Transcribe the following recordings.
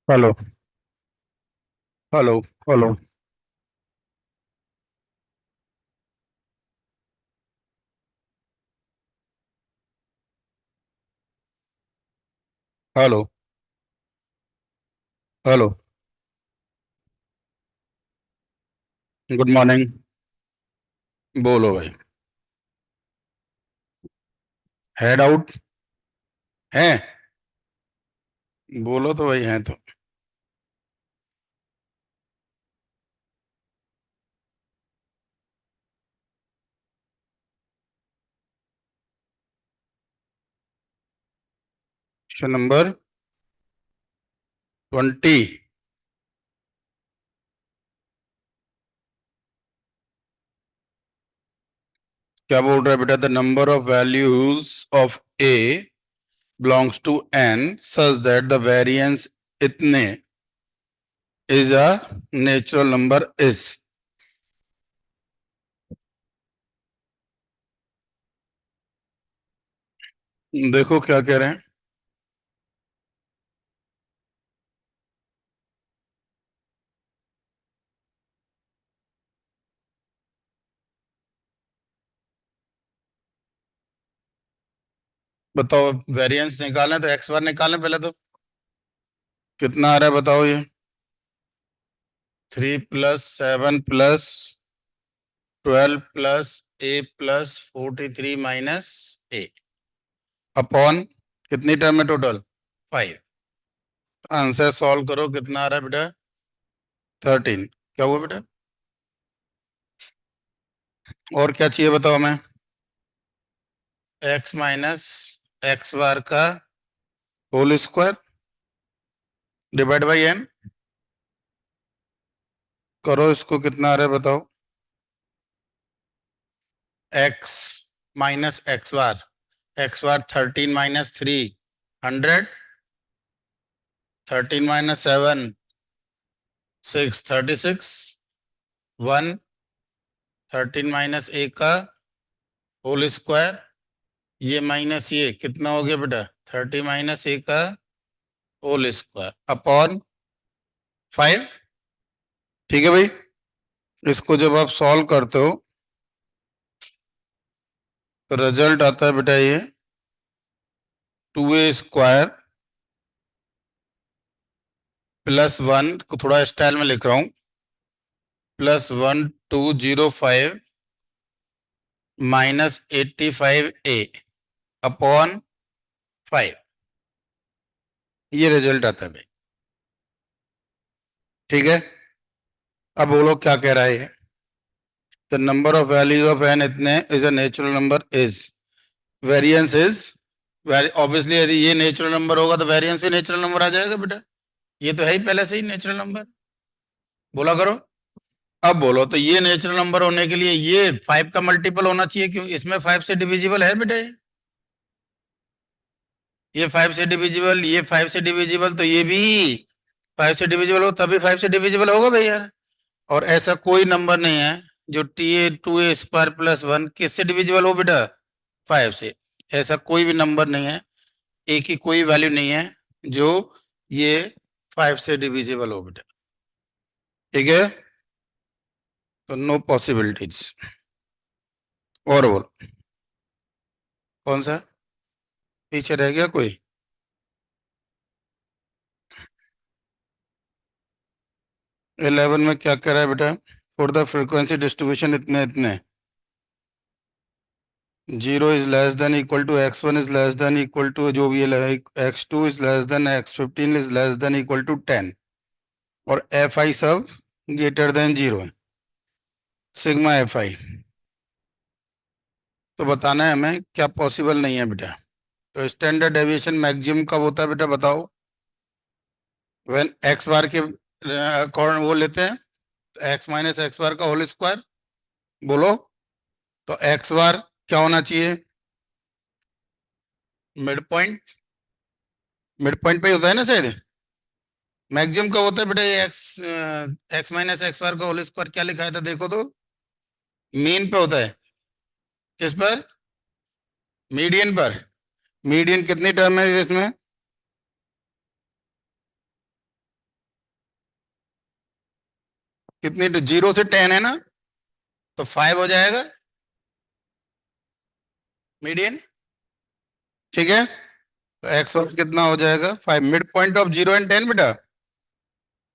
Hello. Hello. Hello. Hello. Hello. Good morning. बोलो भाई। Head out है? बोलो तो भाई, है तो। Question number 20। क्या बोल रहा है बेटा? The number of values of a belongs to n such that the variance इतने is a natural number is. देखो क्या कह रहे हैं। बताओ, वेरिएंस निकालें तो एक्स बार निकालें पहले तो। कितना आ रहा है बताओ ये? 3 + 7 + 12 + A + 43 - A अपॉन कितनी टर्म है टोटल? 5। आंसर सॉल्व करो, कितना आ रहा है बेटा? 13। क्या हुआ बेटा? और क्या चाहिए बताओ हमें? x - x बार का whole square divide by n। करो इसको, कितना आ रहा है बताओ? x - x bar 13 - 3 100। 13 - 7 6 36 1। 13 - a का होल स्क्वायर, ये माइनस ये कितना हो गया बेटा? 30 - a का होल स्क्वायर अपॉन 5। ठीक है भाई। इसको जब आप सॉल्व करते हो तो रिजल्ट आता है बेटा ये 2a² +1 को थोड़ा स्टाइल में लिख रहा हूं, +1205 -85a अपॉन 5। ये रिजल्ट आता है भाई। ठीक है। अब बोलो क्या कह रहा है ये? The number of values of n इतने is a natural number is. Variance is, obviously यदि ये नेचुरल नंबर होगा तो वेरिएंस भी नेचुरल नंबर आ जाएगा बेटा। ये तो है ही पहले से ही नेचुरल नंबर। बोला करो। अब बोलो तो ये नेचुरल नंबर होने के लिए ये 5 का मल्टीपल होना चाहिए, क्यों? इसमें 5 से डिविजिबल है बेटा। ये 5 से डिविजिबल, ये 5 से डिविजिबल, तो ये भी 5 से डिविजिबल हो तभी 5 से डिविजिबल होगा भाई यार। और ऐसा कोई नंबर नहीं है जो टी ए 2a² + 1 किससे डिविजिबल हो बेटा? 5 से। ऐसा कोई भी नंबर नहीं है, ए की कोई वैल्यू नहीं है जो ये 5 से डिविजिबल हो बेटा। ठीक है, तो नो पॉसिबिलिटीज। और बोलो कौन सा पीछे रह गया कोई? 11 में क्या कह रहा है बेटा? फॉर द फ्रीक्वेंसी डिस्ट्रीब्यूशन इतने इतने, 0 is less than equal to x1 is less than equal to जो भी है, x2 is less than x15 is less than equal to 10, और एफ आई सब ग्रेटर देन 0 है, सिग्मा एफ आई। तो बताना है हमें क्या पॉसिबल नहीं है बेटा। तो स्टैंडर्ड डेविएशन मैक्सिमम कब होता है बेटा बताओ? व्हेन एक्स बार के अकॉर्डिंग वो लेते हैं, एक्स माइनस एक्स बार का होल स्क्वायर। बोलो, तो एक्स बार क्या होना चाहिए? Mid point. मिड पॉइंट पे ही होता है ना शायद। मैक्सिमम कब होता है बेटा? ये एक्स माइनस एक्स बार का होल स्क्वायर क्या लिखा है था देखो तो। मीन पे होता है। किस पर? मीडियन पर। मीडियन कितनी टर्म है इसमें? कितनी? 0 से 10 है ना, तो 5 हो जाएगा मीडियन। ठीक है, तो एक्स ऑफ कितना हो जाएगा? 5। मिड पॉइंट ऑफ 0 एंड 10 बेटा,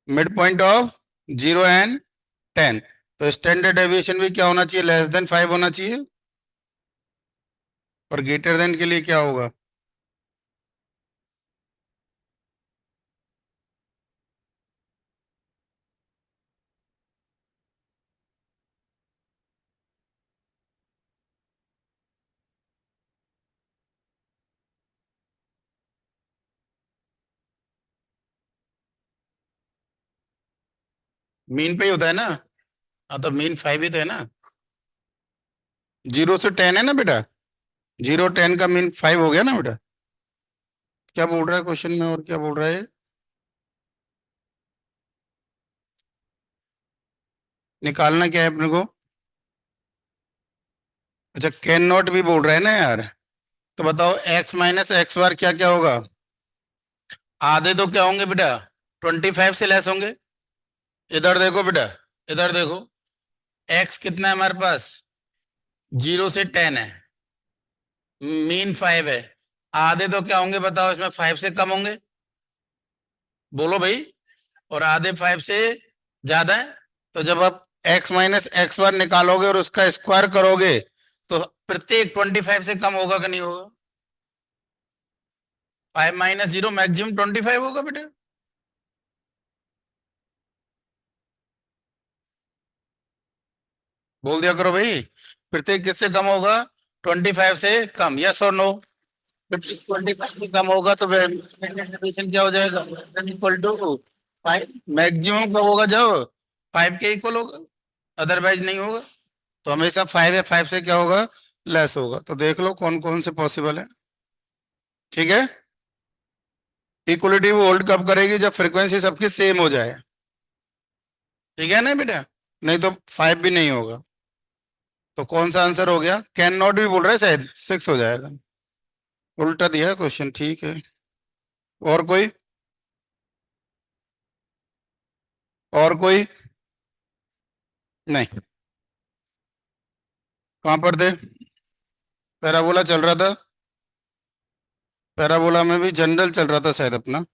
मिड पॉइंट ऑफ 0 एंड 10। तो स्टैंडर्ड डेविएशन भी क्या होना चाहिए? लेस देन 5 होना चाहिए। और ग्रेटर देन के लिए क्या होगा? मीन पे ही होता है ना। हाँ, तो मीन 5 ही तो है ना। 0 से 10 है ना बेटा, 0 10 का मीन 5 हो गया ना बेटा। क्या बोल रहा है क्वेश्चन में, और क्या बोल रहा है? निकालना क्या है अपने को? अच्छा, कैन नॉट भी बोल रहा है ना यार। तो बताओ एक्स माइनस एक्स बार क्या क्या होगा? आधे तो क्या होंगे बेटा? 25 से लेस होंगे। इधर देखो बेटा, इधर देखो, एक्स कितना है हमारे पास? 0 से 10 है, मीन 5 है। आधे तो क्या होंगे बताओ इसमें? 5 से कम होंगे। बोलो भाई। और आधे 5 से ज्यादा है। तो जब आप एक्स माइनस एक्स बार निकालोगे और उसका स्क्वायर करोगे, तो प्रत्येक 25 से कम होगा कि नहीं होगा? 5 - 0 मैक्सिमम 25 होगा बेटा। बोल दिया करो भाई। प्रत्येक किससे कम होगा? 25 से कम, यस और नो? 25 से कम होगा तो कंडीशन क्या हो जाएगा? Equal to 5। मैक्सिमम कब होगा? जब 5 के इक्वल होगा, अदरवाइज नहीं होगा। तो हमेशा 5 है, 5 से क्या होगा? लेस होगा। तो देख लो कौन कौन से पॉसिबल है। ठीक है, इक्वलिटी वो होल्ड कब करेगी? जब फ्रीक्वेंसी सबकी सेम हो जाए। ठीक है ना बेटा, नहीं तो 5 भी नहीं होगा। तो कौन सा आंसर हो गया? कैन नॉट भी बोल रहा है, शायद 6 हो जाएगा। उल्टा दिया क्वेश्चन, ठीक है। और कोई? और कोई? नहीं। कहाँ पर थे? पैराबोला चल रहा था। पैराबोला में भी जनरल चल रहा था शायद अपना।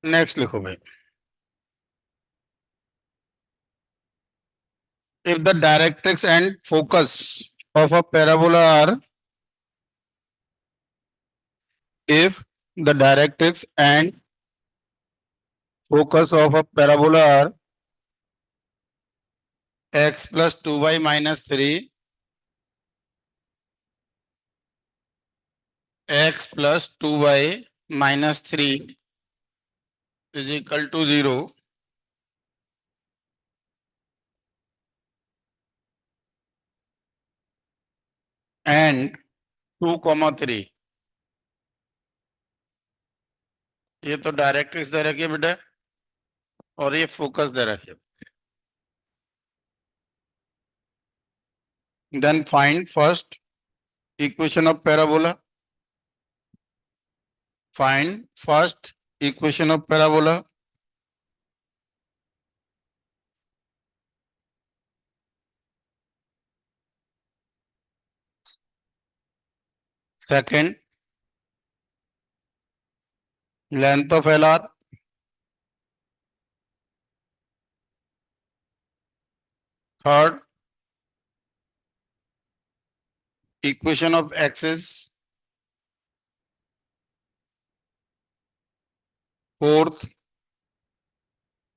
नेक्स्ट लिखो भाई। If the directrix and focus of a parabola are, if the directrix and focus of a parabola are x plus 2y minus 3, x plus 2y minus 3 is equal to 0 and 2 comma 3। ये तो directrix दे रखी है बेटा और ये focus दे रखी है। Then find first equation of parabola. Find first equation of parabola. Second, length of L R. Third, equation of axis. Fourth,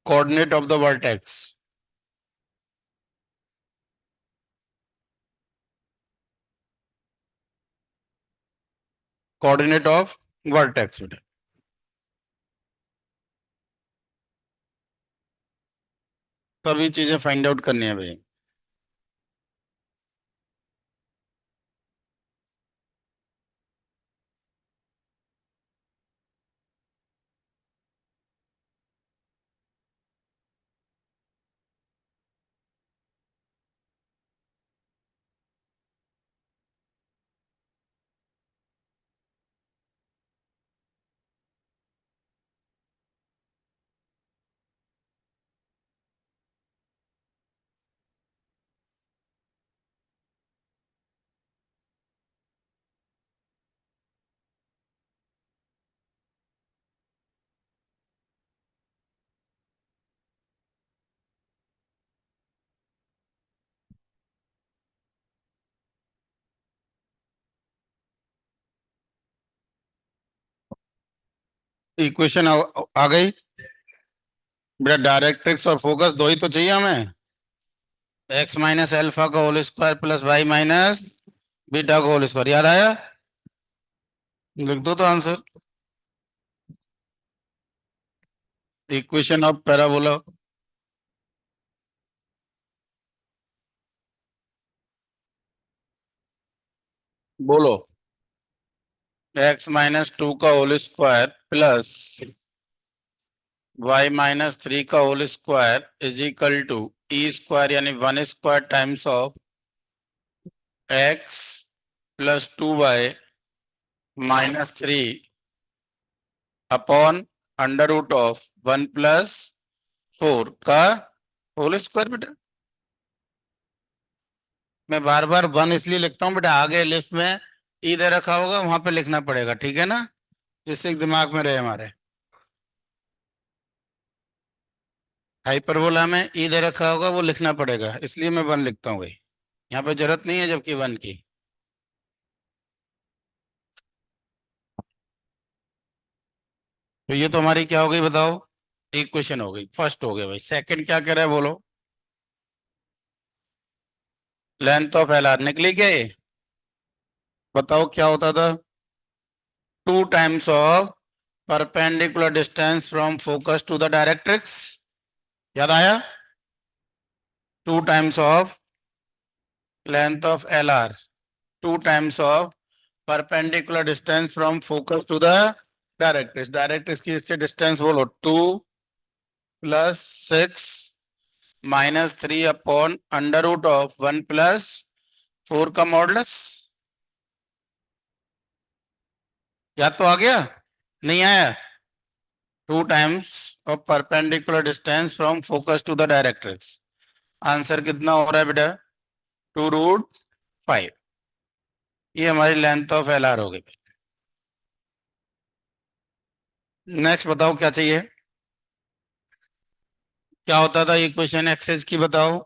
coordinate of the vertex. Coordinate of vertex बेटा। सभी चीजें फाइंड आउट करनी है भाई। Equation आ गई बेटा। Directrix और focus दो ही तो चाहिए हमें। एक्स माइनस एल्फा का whole square plus y minus beta का होल स्क्वायर। याद आया? लिख दो तो आंसर। Equation of parabola. बोलो। एक्स माइनस 2 का whole square plus y minus 3 का whole square is equal to e square यानी 1 square times of x plus 2y minus 3 upon under root of 1 plus 4 का होल स्क्वायर बेटा। मैं बार बार 1 इसलिए लिखता हूँ बेटा, आगे लिस्ट में ई दे रखा होगा वहां पे लिखना पड़ेगा, ठीक है ना, जिससे दिमाग में रहे हमारे। हाइपरबोला में ई दे रखा होगा वो लिखना पड़ेगा, इसलिए मैं 1 लिखता हूँ भाई। यहाँ पे जरूरत नहीं है जबकि 1 की। तो ये तो हमारी क्या हो गई बताओ? इक्वेशन हो गई, फर्स्ट हो गया भाई। सेकंड क्या कह रहा है बोलो? लेंथ ऑफ एल आर निकली क्या ये? बताओ क्या होता था? 2 times of perpendicular distance from focus to the directrix. याद आया? 2 times of length of L R, 2 times of perpendicular distance from focus to the directrix. Directrix की इससे डिस्टेंस बोलो 2 plus 6 minus 3 upon under root of 1 plus 4 का modulus. याद तो आ गया? नहीं आया? 2 times of perpendicular distance from focus to the directrix. Answer कितना हो रहा है बेटा? 2√5। ये हमारी लेंथ ऑफ एल आर हो गई। नेक्स्ट बताओ क्या चाहिए? क्या होता था इक्वेशन एक्सेस की बताओ?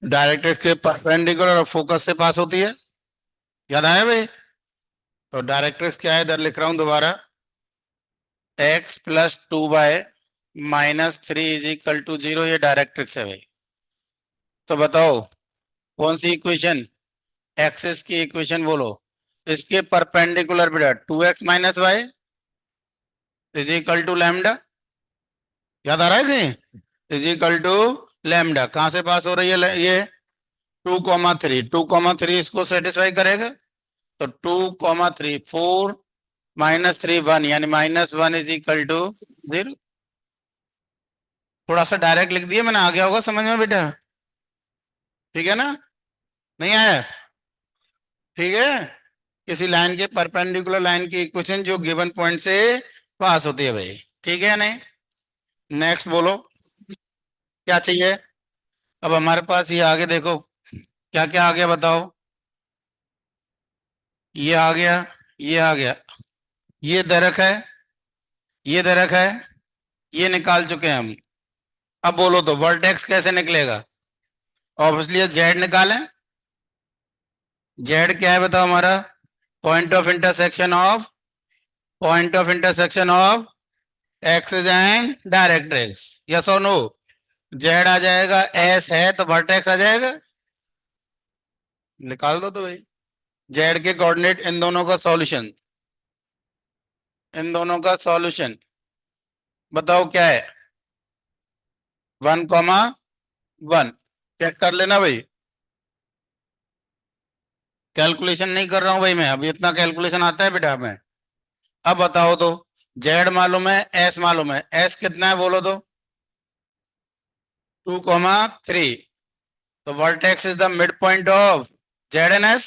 डायरेक्ट्रिक्स के परपेंडिकुलर और फोकस से पास होती है। याद आया भाई? तो डायरेक्ट्रिक्स क्या है, इधर लिख रहा हूं दोबारा। X plus 2y-3 is equal to 0, ये डायरेक्ट ट्रिक्स है भाई। तो बताओ कौन सी इक्वेशन, एक्सिस की इक्वेशन बोलो। इसके परपेंडिकुलर बेटा 2x-y is equal to lambda, याद आ रहा है कहीं? इज इक्वल टू लैम्डा, कहां से पास हो रही है ये 2,3, 2,3 इसको सेटिस्फाई करेगा। तो 2,3, 4-3 1, यानी -1 इज इक्वल टू 0। थोड़ा सा डायरेक्ट लिख दिया मैंने, आ गया होगा समझ में बेटा? ठीक है ना? नहीं आया? ठीक है। किसी लाइन के परपेंडिकुलर लाइन की इक्वेशन जो गिवन पॉइंट से पास होती है भाई, ठीक है नहीं? नेक्स्ट बोलो क्या चाहिए। अब हमारे पास ये आगे देखो क्या क्या आ गया बताओ। ये आ गया, ये आ गया, ये दरक है, ये दरक है, ये निकाल चुके हैं हम। अब बोलो तो वर्टेक्स कैसे निकलेगा? ऑब्वियसली जेड निकालें। जेड क्या है बताओ हमारा? Point of intersection of, point of intersection of axis and directrix, yes और नो? जेड आ जाएगा, एस है तो वर्टेक्स आ जाएगा, निकाल दो तो भाई। जेड के कोऑर्डिनेट, इन दोनों का सॉल्यूशन, इन दोनों का सॉल्यूशन बताओ क्या है? 1,1 चेक कर लेना भाई। कैलकुलेशन नहीं कर रहा हूं भाई मैं, अभी इतना कैलकुलेशन आता है बेटा हमें। अब बताओ तो, जेड मालूम है, एस मालूम है, एस कितना है बोलो तो? 2,3। तो vertex is the mid point of Z N S,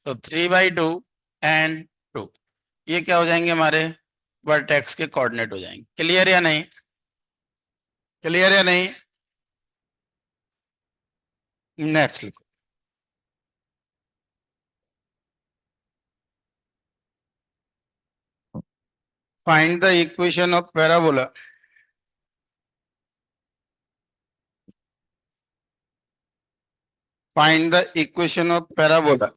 तो 3/2 एंड 2, ये क्या हो जाएंगे हमारे वर्टेक्स के कोऑर्डिनेट हो जाएंगे। क्लियर या नहीं? क्लियर या नहीं? नेक्स्ट लिखो। Find the equation of parabola, find the equation of parabola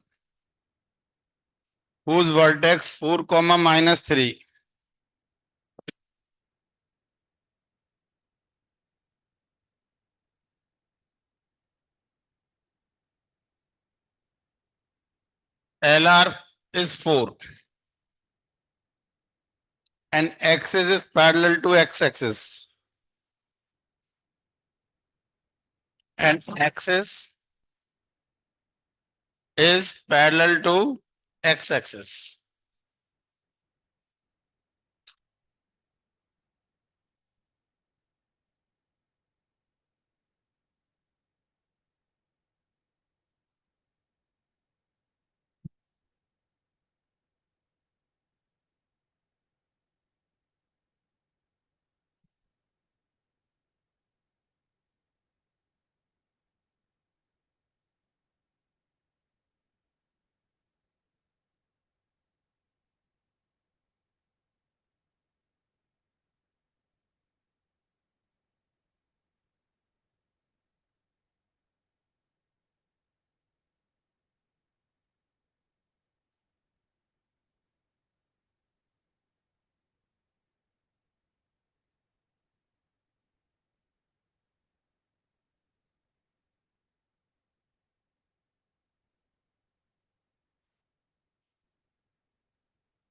whose vertex 4, -3 LR is 4 and axis is parallel to x-axis, and axis is parallel to x-axis.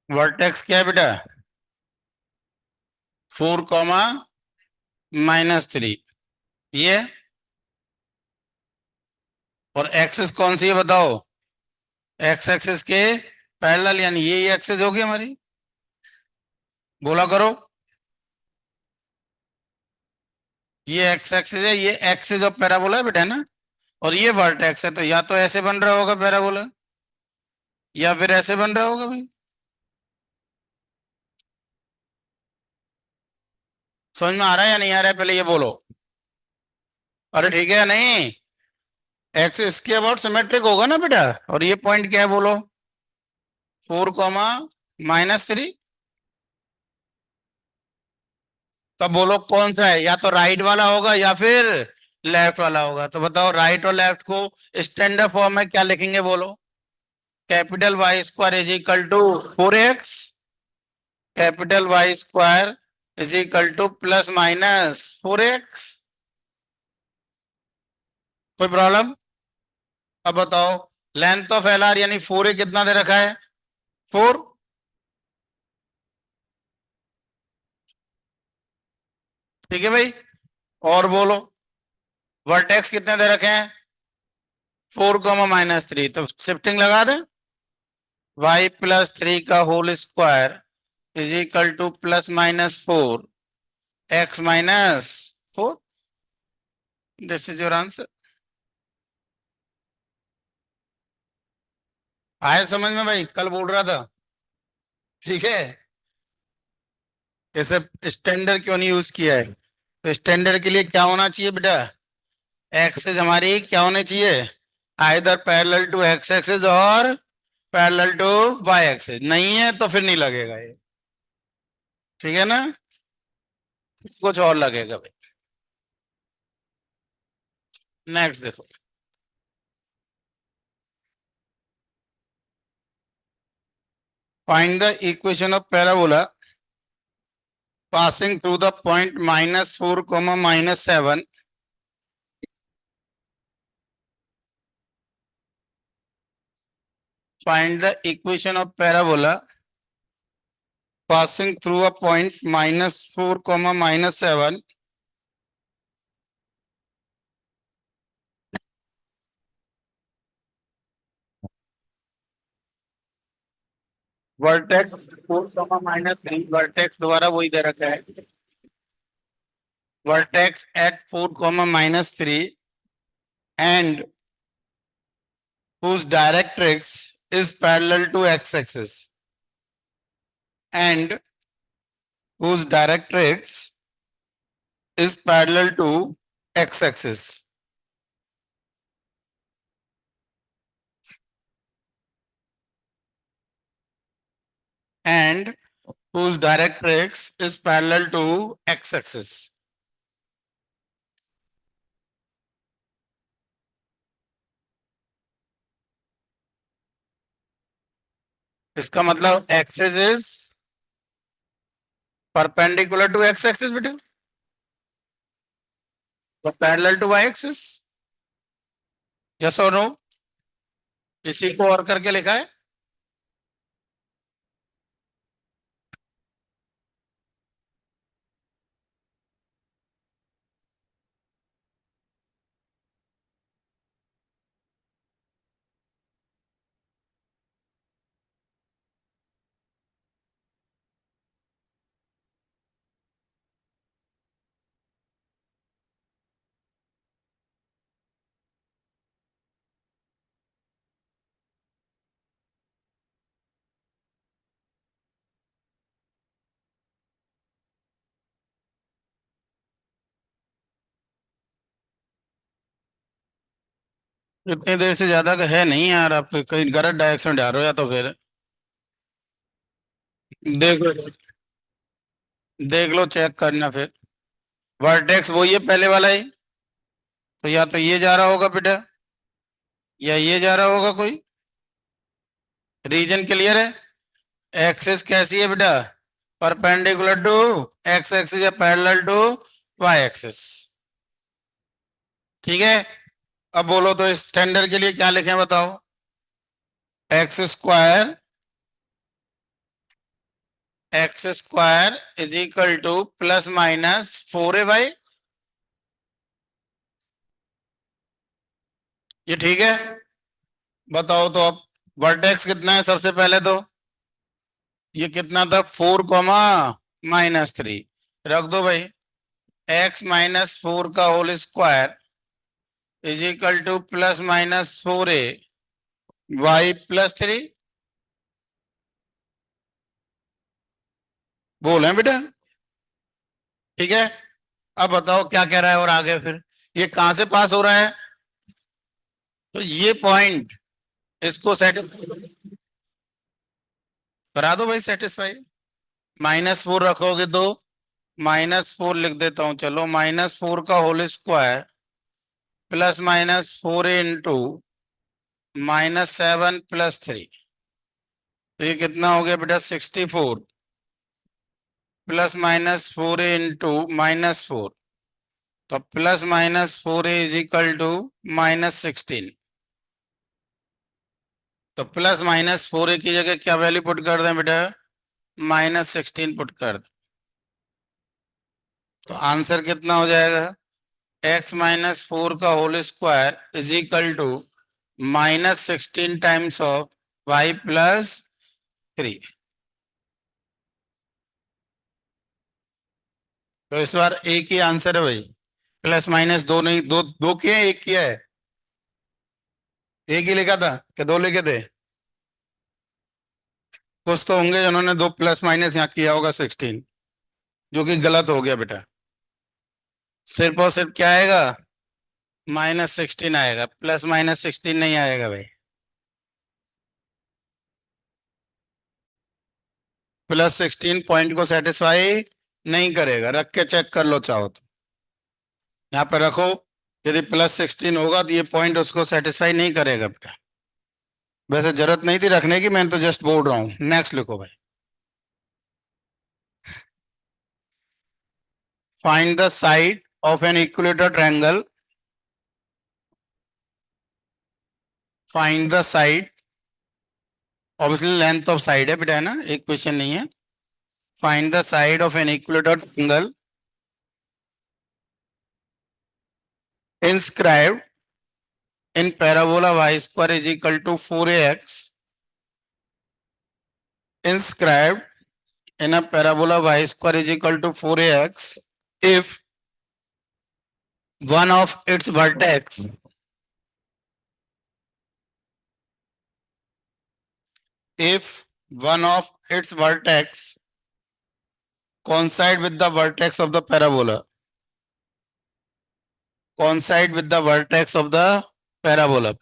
Vertex क्या है बेटा? 4, -3 ये, और एक्सिस कौन सी है बताओ? एक्स एक्सिस के पैरेलल, यानी ये एक्सिस होगी हमारी, बोला करो। ये एक्स एक्सिस है, ये एक्सिस ऑफ पैराबोला है बेटा, है ना? और ये वर्टेक्स है, तो या तो ऐसे बन रहा होगा पैराबोला, या फिर ऐसे बन रहा होगा भाई। समझ में आ रहा है या नहीं आ रहा है पहले ये बोलो। अरे ठीक है या नहीं? एक्स इसके अबाउट सिमेट्रिक होगा ना बेटा, और ये पॉइंट क्या है बोलो? 4, -3। तब बोलो कौन सा है, या तो राइट वाला होगा या फिर लेफ्ट वाला होगा। तो बताओ राइट और लेफ्ट को स्टैंडर्ड फॉर्म में क्या लिखेंगे बोलो? Capital y square is equal to 4x capital y square is equal to plus minus 4x। कोई प्रॉब्लम? अब बताओ, लेंथ ऑफ एल आर यानी 4a कितना दे रखा है? 4। ठीक है भाई, और बोलो वर्टेक्स कितने दे रखे हैं? 4, -3, तो शिफ्टिंग लगा दें। y+3 का whole square is equal to +-4 x-4। This is your answer. आया समझ में भाई? कल बोल रहा था। ठीक है, इसे स्टैंडर्ड क्यों नहीं यूज किया है? तो स्टैंडर्ड के लिए क्या होना चाहिए बेटा? एक्सेस हमारी क्या होनी चाहिए? Either parallel to x axes और पैरेलल टू वाई एक्सेस। नहीं है तो फिर नहीं लगेगा ये। ठीक है ना? कुछ और लगेगा भाई। नेक्स्ट देखो। Find the equation of parabola passing through the point -4, -7. Find the equation of parabola passing through a point -4, -7. Vertex 4, -3, vertex दोबारा वही दे रखा है। Vertex at 4, -3 and whose directrix is parallel to x-axis and whose directrix is parallel to x-axis and whose directrix is parallel to x-axis. इसका मतलब axes is perpendicular to x axis बेटे, तो parallel to y axis. Yes और no? इसी को और करके लिखा है। इतनी देर से ज्यादा का है नहीं यार, आप कहीं गलत डायरेक्शन जा रहे हो या तो फिर देख लो, देख लो, चेक करना फिर। वर्टेक्स वही है पहले वाला ही, तो या तो ये जा रहा होगा बेटा या ये जा रहा होगा कोई। रीजन क्लियर है? एक्सिस कैसी है बेटा? परपेंडिकुलर टू एक्स एक्सिस या पैरेलल टू वाई एक्सिस। ठीक है, अब बोलो तो स्टैंडर्ड के लिए क्या लिखें बताओ? x² is equal to +-4a/। ये ठीक है? बताओ तो अब वर्टेक्स कितना है सबसे पहले तो? ये कितना था? 4, -3 रख दो भाई। x-4 का whole square is equal to +-4a y+3। बोले बेटा? ठीक है, अब बताओ क्या कह रहा है और आगे फिर ये कहां से पास हो रहा है? तो ये पॉइंट, इसको सेटिस्फाई करा दो भाई, सेटिस्फाई। -4 रखोगे तो -4 लिख देता हूं, चलो -4 का होल स्क्वायर +-4a इंटू -7 + 3, तो ये कितना हो गया बेटा? 64। प्लस माइनस 4a इंटू -4, तो plus minus 4a is equal to -16। तो प्लस माइनस 4a की जगह क्या वैल्यू पुट कर दें बेटा? -16 पुट कर दें। तो आंसर कितना हो जाएगा? x-4 का whole square is equal to -16 times of y+3। तो इस बार एक ही आंसर है भाई, प्लस माइनस दो नहीं, दो दो किए हैं, एक किया है? एक ही लिखा था कि दो लिखे थे? कुछ तो होंगे जिन्होंने दो प्लस माइनस यहाँ किया होगा 16, जो कि गलत हो गया बेटा। सिर्फ और सिर्फ क्या आएगा? -16 आएगा, +-16 नहीं आएगा भाई। +16 पॉइंट को सेटिस्फाई नहीं करेगा, रख के चेक कर लो चाहो तो। यहाँ पे रखो, यदि +16 होगा तो ये पॉइंट उसको सेटिस्फाई नहीं करेगा बेटा। वैसे जरूरत नहीं थी रखने की, मैं तो जस्ट बोल रहा हूँ। नेक्स्ट लिखो भाई। Find the side of an equilateral triangle. Find the side, obviously length of side है बेटा, है ना, एक क्वेश्चन नहीं है। Find the side of an equilateral triangle inscribed in parabola y square is equal to 4ax, inscribed in a parabola y square is equal to 4ax if one of its vertex, if one of its vertex coincide with the vertex of the parabola, coincide with the vertex of the parabola।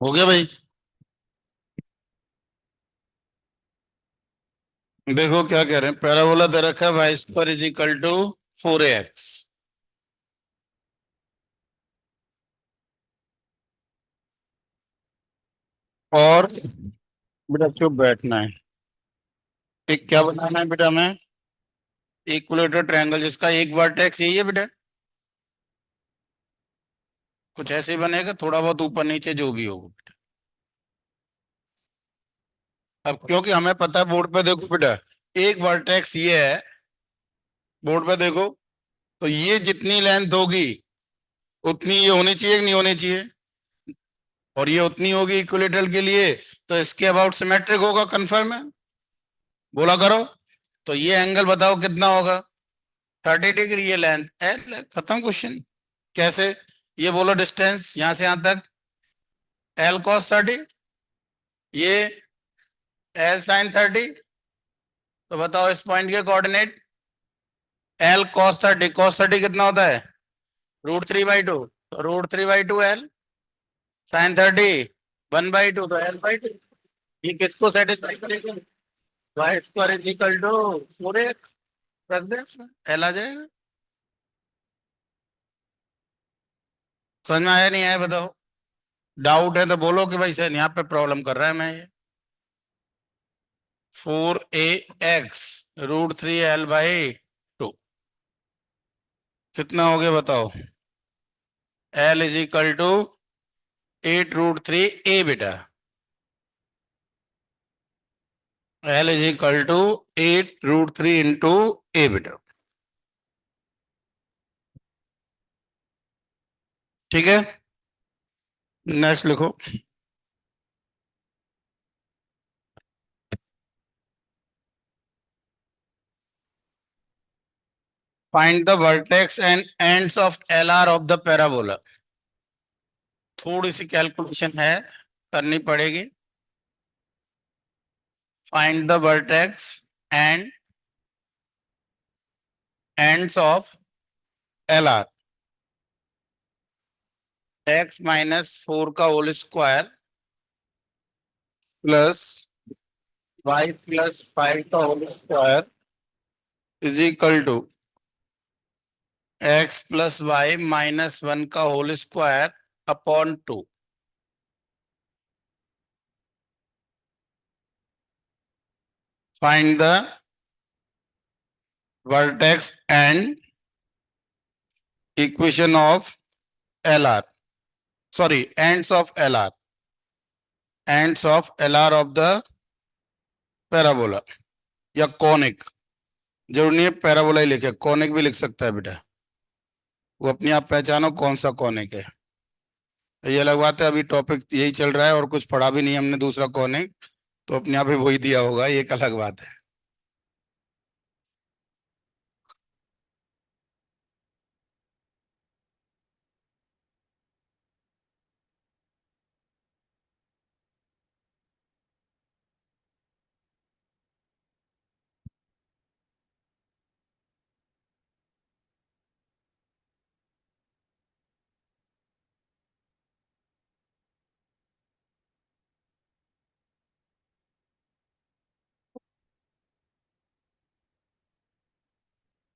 हो गया भाई? देखो क्या कह रहे हैं, parabola दे रखा है y square is equal to 4ax, और बेटा चुप बैठना है। एक क्या बनाना है बेटा हमें? इक्विलेटरल ट्रायंगल जिसका एक वर्टेक्स यही है बेटा। कुछ ऐसे ही बनेगा, थोड़ा बहुत ऊपर नीचे जो भी होगा बेटा। अब क्योंकि हमें पता है, बोर्ड पे देखो बेटा, एक वर्टेक्स ये है, बोर्ड पे देखो, तो ये जितनी लेंथ होगी उतनी ये होनी चाहिए कि नहीं होनी चाहिए? और ये उतनी होगी इक्विलेटरल के लिए, तो इसके अबाउट सिमेट्रिक होगा, कंफर्म है? बोला करो। तो ये एंगल बताओ कितना होगा? 30 डिग्री। ये लेंथ है, खत्म क्वेश्चन। कैसे? ये बोलो डिस्टेंस यहां से यहां तक, L cos 30, ये L sin 30। तो बताओ इस पॉइंट के कोऑर्डिनेट। L cos 30, cos 30 कितना होता है? √3/2, तो √3/2 L sin 30 1/2 तो एल बाई टू, ये किसको सेटिस्फाई करेगा? Y square is equal to 4x, रख दे इसमें, एल आ जाएगा। समझ में आया नहीं आया बताओ? डाउट है तो बोलो कि भाई सर यहाँ पे प्रॉब्लम कर रहा है मैं ये। 4ax√3l/2 कितना हो गया बताओ? l is equal to 8√3 a बेटा, l is equal to 8√3 into a बेटा। ठीक है, नेक्स्ट लिखो। Find the vertex and ends of LR of the parabola. थोड़ी सी कैलकुलेशन है, करनी पड़ेगी। Find the vertex and ends of LR। x-4 का होल स्क्वायर प्लस y+5 का whole square is equal to x+y-1 का whole square upon 2। Find the vertex and equation of LR, sorry ends of LR, ends of LR of the parabola या conic. जरूरी नहीं है parabola ही लिखे, conic भी लिख सकता है बेटा, वो अपने आप पहचानो कौन सा कॉनिक है। ये अलग बात है, अभी टॉपिक यही चल रहा है और कुछ पढ़ा भी नहीं हमने दूसरा कॉनिक, तो अपने आप ही वही दिया होगा, ये एक अलग बात है।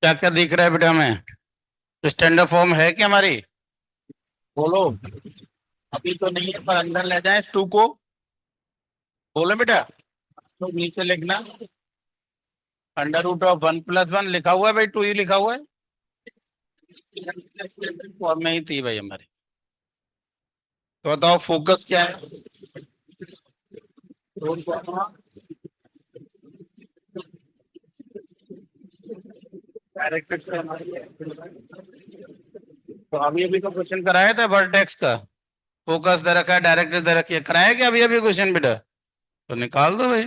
क्या क्या दिख रहा है बेटा हमें? स्टैंडर्ड फॉर्म है क्या हमारी? बोलो। अभी तो नहीं है पर अंदर ले जाए इस टू को। बोलो बेटा, तो नीचे लिखना √1+1 लिखा हुआ है भाई, टू ही लिखा हुआ है, फॉर्म में ही थी भाई हमारी। तो बताओ फोकस क्या है? डायरेक्ट्रिक्स हमारी है। तो अभी अभी तो क्वेश्चन कराया था वर्टेक्स का, फोकस दे रखा है, डायरेक्ट्रिक्स दे रखी है, कराया क्या अभी अभी क्वेश्चन बेटा? तो निकाल दो भाई।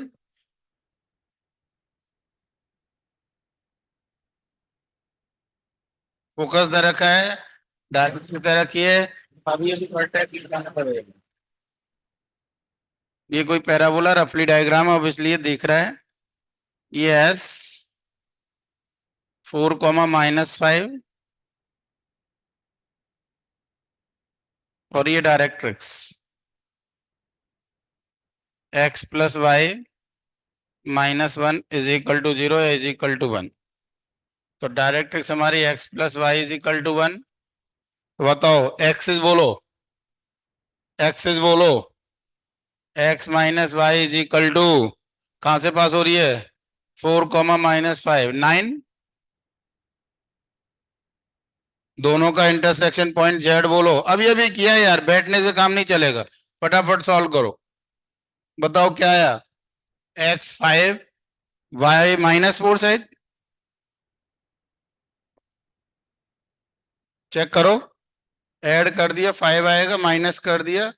फोकस दे रखा है, डायरेक्ट्रिक्स दे रखी है, अभी अभी वर्टेक्स निकालना पड़ेगा। ये कोई पैराबोला रफली डायग्राम अब इसलिए दिख रहा है। ये एस 4, -5 और ये directrix x+y-1 is equal to 0 is equal to 1। तो डायरेक्ट्रिक्स हमारी x+y इज इक्वल टू 1। तो बताओ एक्सिस बोलो, एक्सिस बोलो, x-y इज इक्वल टू, कहां से पास हो रही है? 4, -5 9। दोनों का इंटरसेक्शन पॉइंट जेड बोलो। अभी अभी किया यार, बैठने से काम नहीं चलेगा, फटाफट सॉल्व करो। बताओ क्या आया? x5 y-4 शायद, चेक करो। ऐड कर दिया 5 आएगा, माइनस कर दिया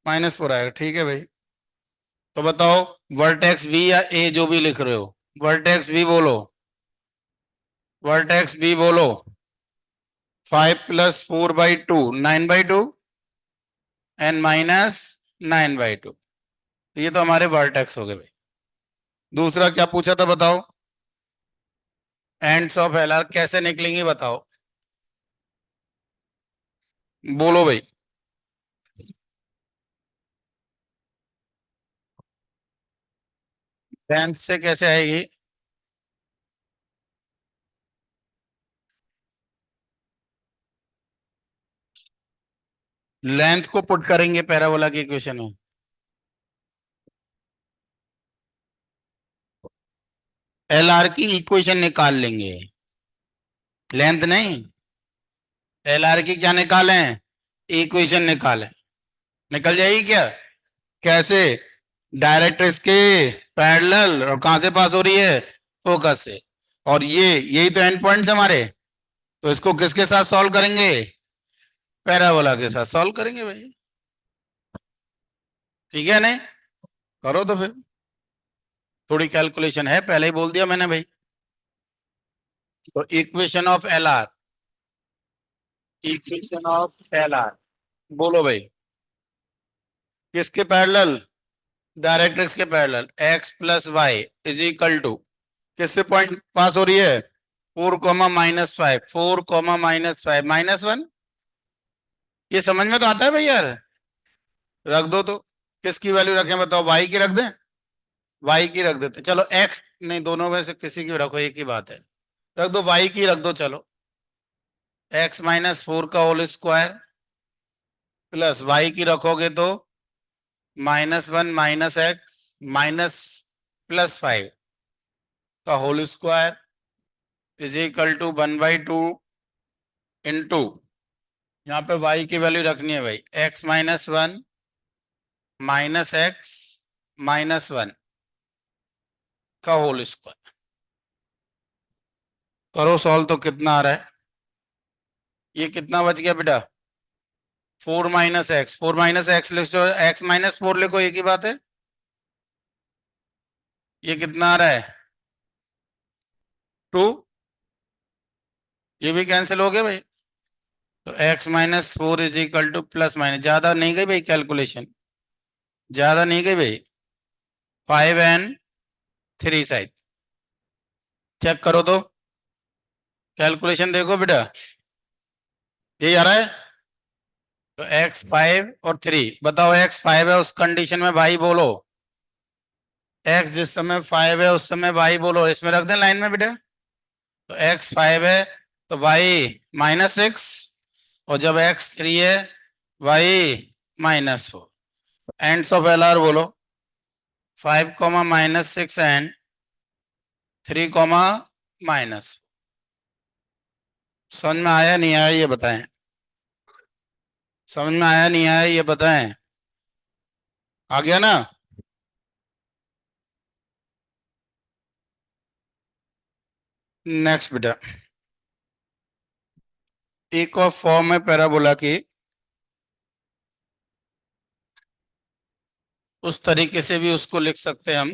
-4 आएगा। ठीक है भाई, तो बताओ वर्टेक्स बी या ए जो भी लिख रहे हो, वर्टेक्स बी बोलो, वर्टेक्स बी बोलो। 5+4/2 9/2 एंड -9/2, ये तो हमारे वर्टेक्स हो गए भाई। दूसरा क्या पूछा था बताओ? एंड्स ऑफ LR कैसे निकलेंगे बताओ, बोलो भाई। लेंथ से कैसे आएगी? लेंथ को पुट करेंगे पैराबोला की इक्वेशन में। एल आर की इक्वेशन निकाल लेंगे, लेंथ नहीं। एल आर की क्या निकालें? इक्वेशन निकालें। निकल जाएगी क्या? कैसे? डायरेक्ट इसके पैरेलल, और कहां से पास हो रही है? फोकस से। और ये यही तो एंड पॉइंट्स हमारे। तो इसको किसके साथ सॉल्व करेंगे? पैराबोला के साथ सॉल्व करेंगे भाई। ठीक है नहीं? करो तो फिर। थोड़ी कैलकुलेशन है, पहले ही बोल दिया मैंने भाई। तो equation of L R, equation of L R, बोलो भाई। किसके पैरेलल? डायरेक्ट्रिक्स के parallel. X plus y is equal to, किससे पॉइंट पास हो रही है? 4, -5, 4, -5 -1। ये समझ में तो आता है भाई यार। रख दो तो। किसकी वैल्यू रखें बताओ? वाई की रख दें? वाई की रख देते चलो। एक्स नहीं, दोनों में से किसी की रखो, एक ही बात है। रख दो, वाई की रख दो चलो। x-4 का होल स्क्वायर प्लस वाई की रखोगे तो -1 -x -+5 का whole square is equal to 1/2 into, यहाँ पे y की वैल्यू रखनी है भाई, x-1 -x-1 का होल स्क्वायर। करो सॉल्व तो कितना आ रहा है? ये कितना बच गया बेटा? 4 - x, 4 - x लिख दो, x-4 लिखो, एक ही बात है। ये कितना आ रहा है? 2। ये भी कैंसिल हो गया भाई। तो x-4 is equal to plus minus, ज्यादा नहीं गई भाई कैलकुलेशन, ज्यादा नहीं गई भाई। 5 and 3 साइड चेक करो तो। कैलकुलेशन देखो बेटा, यही आ रहा है। तो x5 और 3, बताओ x5 है उस कंडीशन में भाई बोलो, x जिस समय 5 है उस समय भाई बोलो, इसमें रख दें लाइन में बेटा। तो x5 है तो y -6, और जब x3 है y -4। Ends of L R बोलो, 5, -6 एंड 3, माइनस। समझ में आया नहीं आया ये बताएं? समझ में आया नहीं आया ये बताएं? आ गया ना? नेक्स्ट बेटा, एक और फॉर्म है पैराबोला की, उस तरीके से भी उसको लिख सकते हैं हम।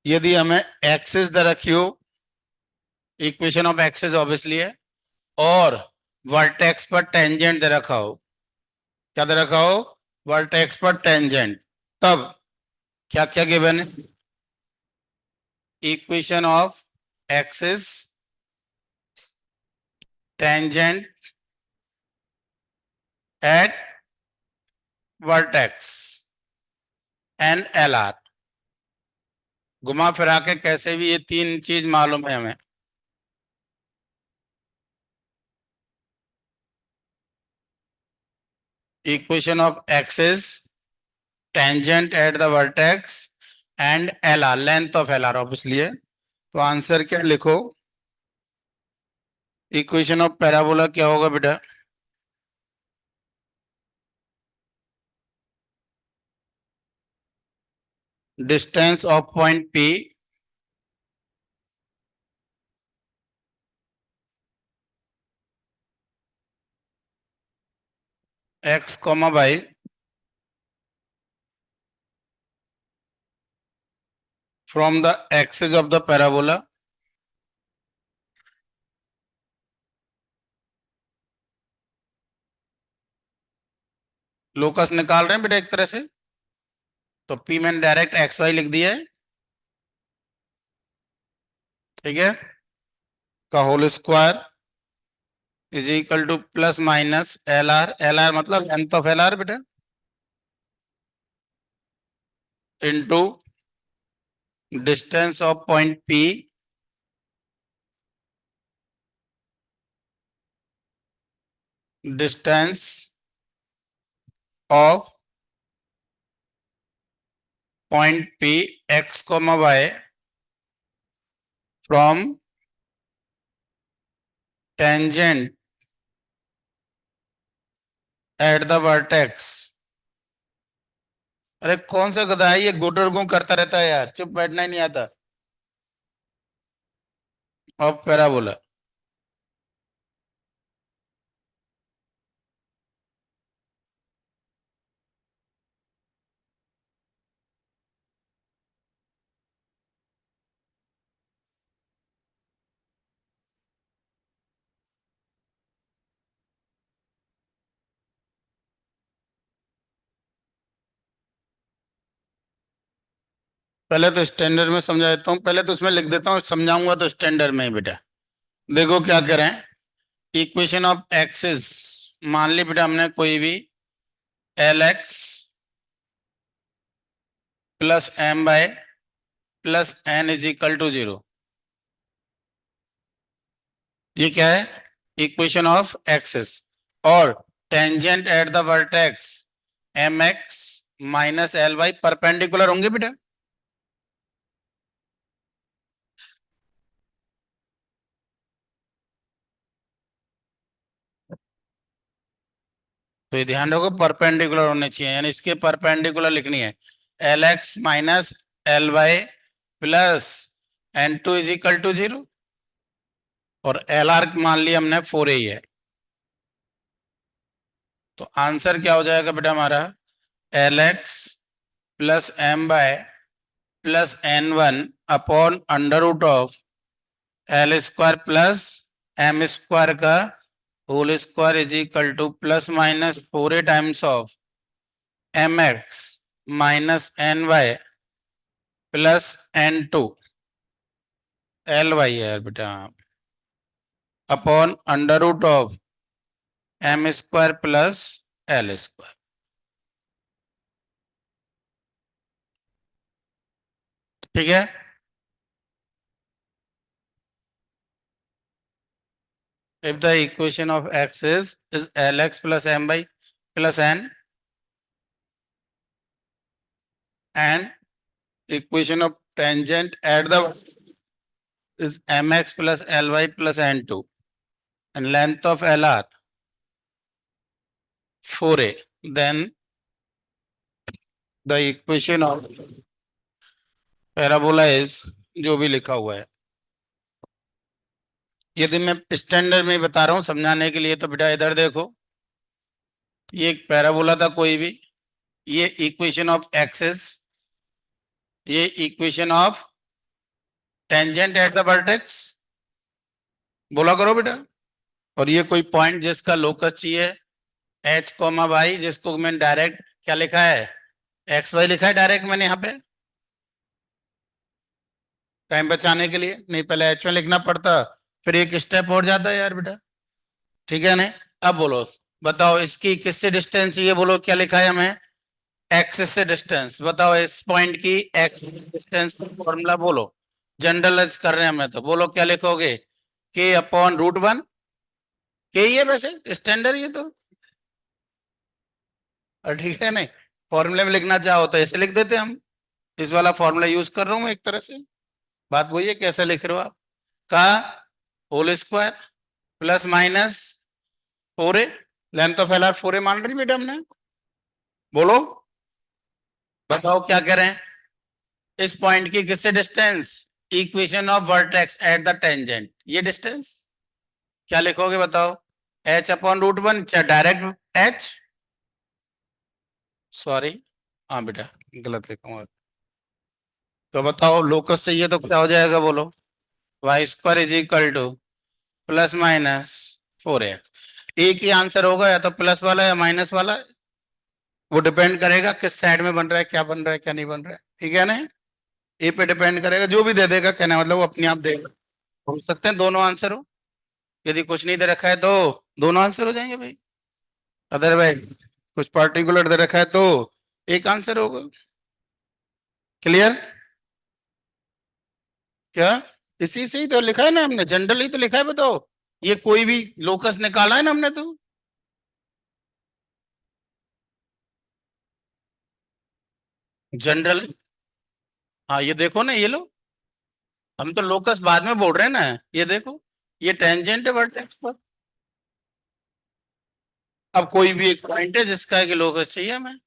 यदि हमें एक्सिस दे रखी हो, इक्वेशन ऑफ एक्सिस ऑब्वियसली है, और वर्टेक्स पर टेंजेंट दे रखा हो, क्या दे रखा हो? वर्टेक्स पर टेंजेंट। तब क्या क्या गिवन है? Equation of axis, tangent at vertex and L R. घुमा फिरा के कैसे भी ये तीन चीज मालूम है हमें। Equation of axis, tangent at the vertex and L R, length of L R obviously है। तो आंसर क्या लिखो? इक्वेशन ऑफ पैराबोला क्या होगा बेटा? Distance of point P x comma by from the axis of the parabola, locus निकाल रहे हैं बेटा एक तरह से। तो पी मैंने डायरेक्ट एक्स वाई लिख दिया है, ठीक है, का whole square is equal to plus minus L R, L R मतलब लेंथ ऑफ एल आर बेटा, into distance of point P distance of point P x comma y from tangent at the vertex. अरे कौन सा गधा है ये, गुटर गु करता रहता है यार, चुप बैठना ही नहीं आता। अब पैराबोला, पहले तो स्टैंडर्ड में समझा देता हूँ, पहले तो उसमें लिख देता हूँ, समझाऊंगा तो स्टैंडर्ड में ही बेटा। देखो क्या करें, इक्वेशन ऑफ एक्सिस, मान ली बेटा हमने कोई भी l x plus m by plus n is equal to 0। ये क्या है, इक्वेशन ऑफ एक्सिस। और tangent at the vertex m x minus l y perpendicular होंगे बेटा। तो ये ध्यान रखो परपेंडिकुलर होने चाहिए, यानी इसके परपेंडिकुलर लिखनी है, l x minus l y plus n two is equal to 0। और एल आर मान लिया हमने 4 ही है, तो आंसर क्या हो जाएगा बेटा हमारा, l x plus m by plus n one upon under root of l square plus m square का whole square is equal to plus minus 4 times of m x minus n y plus n two l y है बेटा, upon under root of m square plus l square. ठीक है, if the equation of x is lx plus m by plus n and equation of tangent at the is mx plus ly plus n2 and length of lr 4a, then the equation of parabola is जो भी लिखा हुआ है। यदि मैं standard में बता रहा हूं समझाने के लिए, तो बेटा इधर देखो, ये एक पैराबोला था कोई भी, ये इक्वेशन ऑफ एक्सिस, ये equation of tangent at the vertex, बोला करो बेटा। और ये कोई पॉइंट जिसका लोकस चाहिए एच कोमा वाई, जिसको मैंने डायरेक्ट क्या लिखा है, एक्स वाई लिखा है डायरेक्ट मैंने यहाँ पे, टाइम बचाने के लिए, नहीं पहले एच में लिखना पड़ता, फिर एक स्टेप और जाता है यार बेटा। ठीक है नहीं, अब बोलो बताओ इसकी किससे डिस्टेंस, ये बोलो क्या लिखा है हमें, एक्सिस से डिस्टेंस। बताओ इस पॉइंट की एक्स डिस्टेंस फॉर्मूला बोलो, जनरलाइज कर रहे हैं हमें, तो बोलो क्या लिखोगे, के अपॉन रूट वन, के ही है वैसे स्टैंडर्ड ये तो। और ठीक है नहीं, फॉर्मूले में लिखना चाहो तो ऐसे लिख देते हम, इस वाला फॉर्मूला यूज कर रहा हूं मैं एक तरह से, बात वही है कैसे लिख रहे हो आप, का whole square plus minus 4a, length of L r 4a मान रही बेटा हमने, बोलो बताओ क्या कह रहे हैं, इस पॉइंट की किससे distance, equation of vertex at the tangent, ये डिस्टेंस क्या लिखोगे बताओ, h upon root one, direct h, sorry हाँ बेटा गलत लिखूंगा, तो बताओ लोकस चाहिए तो क्या हो जाएगा बोलो, y square is equal to plus minus 4x। एक ही आंसर होगा, या तो प्लस वाला या माइनस वाला, वो डिपेंड करेगा किस साइड में बन रहा है, क्या बन रहा है क्या नहीं बन रहा है। ठीक है ना, ए पे डिपेंड करेगा, जो भी दे देगा कहना मतलब वो अपने आप देगा, हो सकते हैं दोनों आंसर हो। यदि कुछ नहीं दे रखा है तो दोनों आंसर हो जाएंगे भाई, अदरवाइज कुछ पर्टिकुलर दे रखा है तो एक आंसर होगा। क्लियर? क्या? इसी से ही तो लिखा है ना हमने, जनरली तो लिखा है, बताओ। ये कोई भी लोकस निकाला है ना हमने तो। जनरल, हाँ ये देखो ना, ये लो, हम तो लोकस बाद में बोल रहे हैं ना। ये देखो, ये टेंजेंट है वर्टेक्स पर। अब कोई भी एक पॉइंट है जिसका है कि लोकस चाहिए हमें,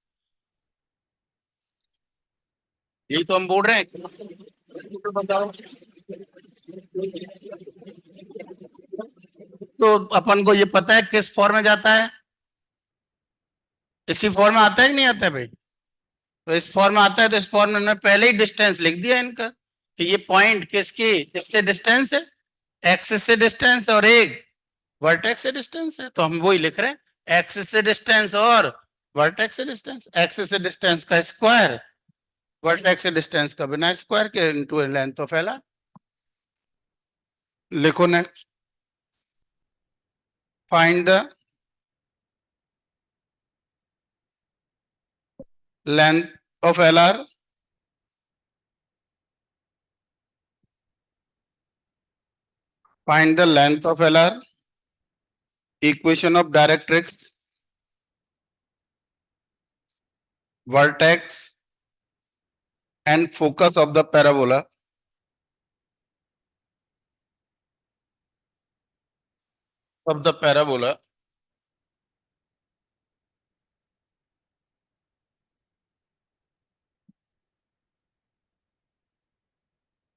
यही तो हम बोल रहे हैं। तो बताओ, तो अपन को ये पता है किस फॉर्म में जाता है, इसी फॉर्म में आता है कि नहीं आता है भाई? तो इस फॉर्म में आता है, तो इस फॉर्म में हमने पहले ही डिस्टेंस लिख दिया इनका, कि ये पॉइंट किसकी किससे डिस्टेंस है, एक्सिस से डिस्टेंस, और एक वर्टेक्स से डिस्टेंस है, तो हम वही लिख रहे हैं, एक्सिस से डिस्टेंस और वर्टेक्स से डिस्टेंस, एक्सिस से डिस्टेंस का स्क्वायर, वर्टेक्स से डिस्टेंस का बिना स्क्वायर के, इनटू लेंथ ऑफ एला। लिखो next, find the length of L R, find the length of L R, equation of directrix, vertex and focus of the parabola, of the parabola,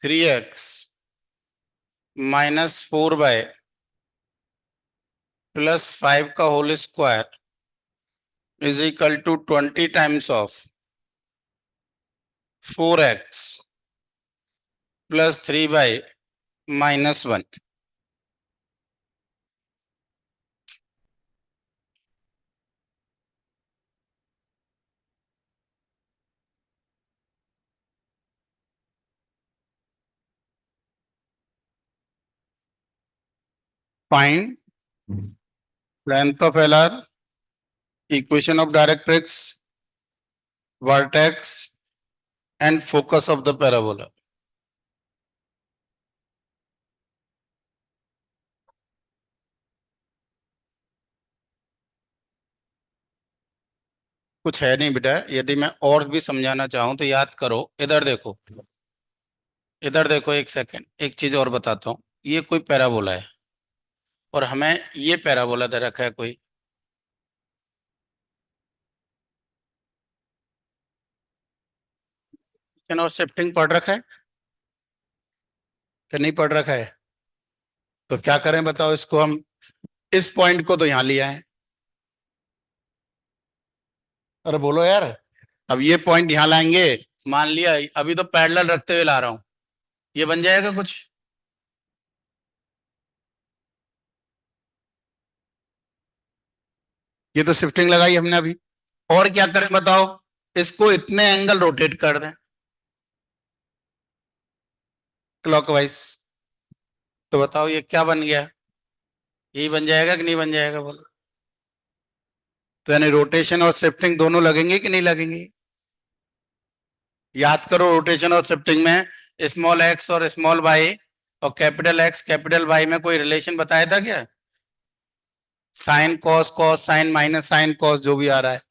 3x minus 4 by plus 5 का whole square is equal to 20 times of 4x plus 3 by minus 1. Find length of LR, equation of directrix, vertex and focus of the parabola. कुछ है नहीं बेटा, यदि मैं और भी समझाना चाहूं तो याद करो, इधर देखो, इधर देखो, एक सेकंड, एक चीज और बताता हूं। ये कोई पैराबोला है और हमें ये पैराबोला दे रखा है कोई, और शिफ्टिंग पढ़ रखा है कि नहीं पढ़ रखा है? तो क्या करें बताओ, इसको हम इस पॉइंट को तो यहां लिया है, अरे बोलो यार, अब ये पॉइंट यहां लाएंगे, मान लिया अभी तो पैरेलल रखते हुए ला रहा हूं, ये बन जाएगा कुछ? ये तो शिफ्टिंग लगाई हमने अभी, और क्या करें बताओ, इसको इतने एंगल रोटेट कर दें क्लॉकवाइज, तो बताओ ये क्या बन गया, यही बन जाएगा कि नहीं बन जाएगा बोलो? तो यानी रोटेशन और शिफ्टिंग दोनों लगेंगे कि नहीं लगेंगे? याद करो, रोटेशन और शिफ्टिंग में स्मॉल एक्स और स्मॉल वाई और कैपिटल एक्स कैपिटल वाई में कोई रिलेशन बताया था क्या? Sine cos, cos sine minus sine cos, जो भी आ रहा है,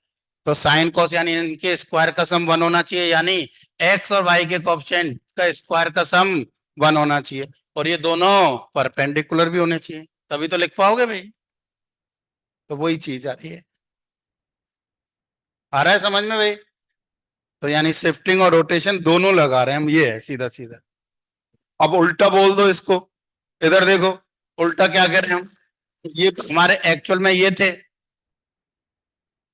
तो साइन कॉस यानी इनके स्क्वायर का सम 1 होना चाहिए, यानी एक्स और वाई के कोएफिशिएंट का स्क्वायर का सम 1 होना चाहिए, और ये दोनों परपेंडिकुलर भी होने चाहिए, तभी तो लिख पाओगे भाई। तो वही चीज आ रही है, आ रहा है समझ में भाई? तो यानी शिफ्टिंग और रोटेशन दोनों लगा रहे हैं हम, ये है सीधा सीधा। अब उल्टा बोल दो इसको, इधर देखो, उल्टा क्या कर रहे हैं हम, ये हमारे एक्चुअल में ये थे,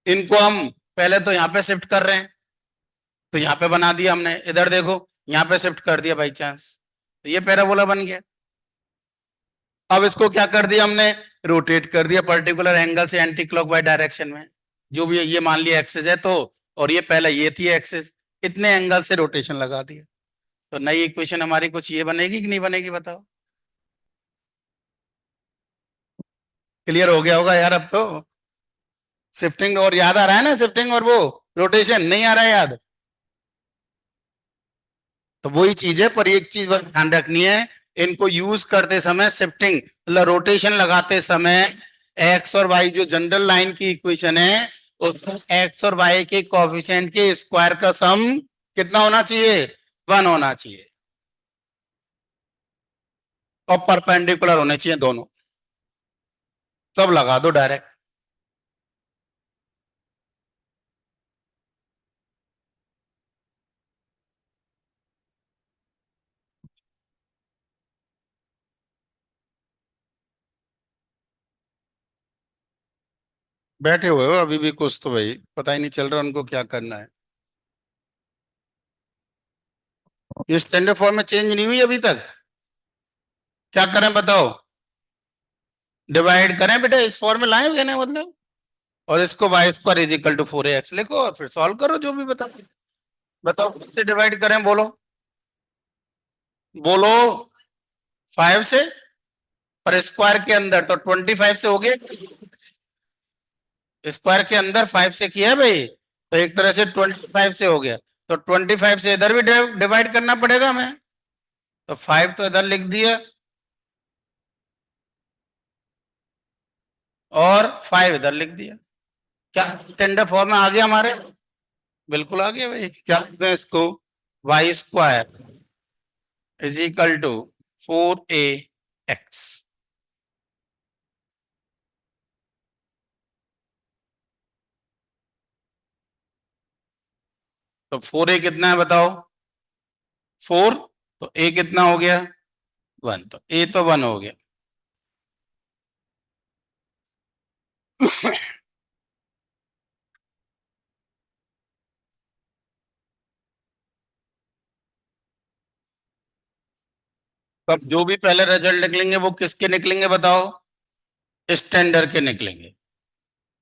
इनको हम पहले तो यहाँ पे शिफ्ट कर रहे हैं, तो यहाँ पे बना दिया हमने, इधर देखो यहाँ पे शिफ्ट कर दिया बाई चांस, तो ये पैराबोला बन गया। अब इसको क्या कर दिया हमने, रोटेट कर दिया पर्टिकुलर एंगल से एंटी क्लॉकवाइज डायरेक्शन में, जो भी है, ये मान लिया एक्सिस है तो, और ये पहले ये थी एक्सिस, इतने एंगल से रोटेशन लगा दिया, तो नई इक्वेशन हमारी कुछ ये बनेगी कि नहीं बनेगी बताओ? क्लियर हो गया होगा यार अब तो। शिफ्टिंग और याद आ रहा है ना, शिफ्टिंग और वो रोटेशन नहीं आ रहा है याद। तो वही चीज है, पर एक चीज बस ध्यान रखनी है, इनको यूज करते समय शिफ्टिंग मतलब रोटेशन लगाते समय एक्स और वाई जो जनरल लाइन की इक्वेशन है उसमें एक्स और वाई के कोएफिशिएंट के स्क्वायर का सम कितना होना चाहिए, 1 होना चाहिए, और परपेंडिकुलर होने चाहिए दोनों। सब लगा दो डायरेक्ट। बैठे हुए हो अभी भी कुछ तो भाई पता ही नहीं चल रहा उनको क्या करना है। ये स्टैंडर्ड फॉर्म में चेंज नहीं हुई अभी तक। क्या करें बताओ। डिवाइड करें बेटा, इस फॉर्म में लाए कहने का मतलब। और इसको y square is equal to 4x लिखो और फिर सॉल्व करो जो भी बताओ। बताओ किससे डिवाइड करें, बोलो बोलो। 5 से, पर स्क्वायर के अंदर तो 25 से हो गया। स्क्वायर के अंदर 5 से किया है भाई, तो एक तरह से 25 से हो गया। तो 25 से इधर भी डिवाइड करना पड़ेगा हमें। तो 5 तो इधर लिख दिया और 5 इधर लिख दिया। क्या स्टैंडर्ड फॉर्म में आ गया हमारे। बिल्कुल आ गया भाई। क्या लिखते हैं इसको, y square is equal to 4ax। तो 4a कितना है बताओ, 4। तो a कितना हो गया, 1। तो a तो 1 हो गया। तब जो भी पहले रिजल्ट निकलेंगे वो किसके निकलेंगे बताओ, स्टैंडर्ड के निकलेंगे।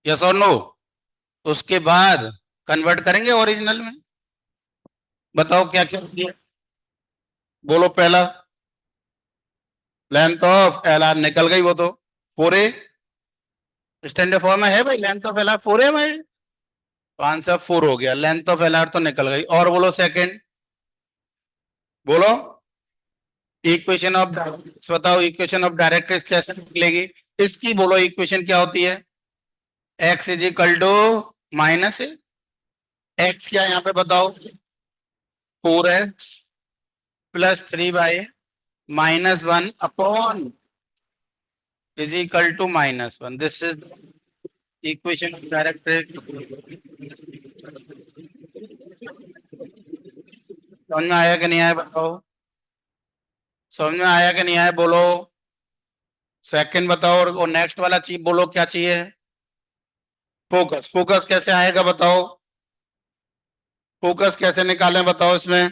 यस और नो। उसके बाद कन्वर्ट करेंगे ओरिजिनल में। बताओ क्या क्या किया। बोलो पहला, लेंथ ऑफ एल आर निकल गई वो तो 4a। स्टैंडर्ड फॉर्म में है भाई, length of L r 4a भाई। तो आंसर 4 हो गया, लेंथ ऑफ एल आर तो निकल गई। और बोलो सेकंड, बोलो इक्वेशन ऑफ, बताओ इक्वेशन ऑफ डायरेक्ट्रिक्स कैसे निकलेगी। इसकी बोलो इक्वेशन क्या होती है, x is equal to minus a. X क्या है यहाँ पे बताओ, 4x +3y -1 upon is equal to -1। This is equation of directrix. समझ में आया कि नहीं आया बताओ, समझ में आया कि नहीं आया बोलो। सेकंड बताओ, और नेक्स्ट वाला चीज बोलो क्या चाहिए, फोकस। फोकस कैसे आएगा बताओ, फोकस कैसे निकालें बताओ इसमें।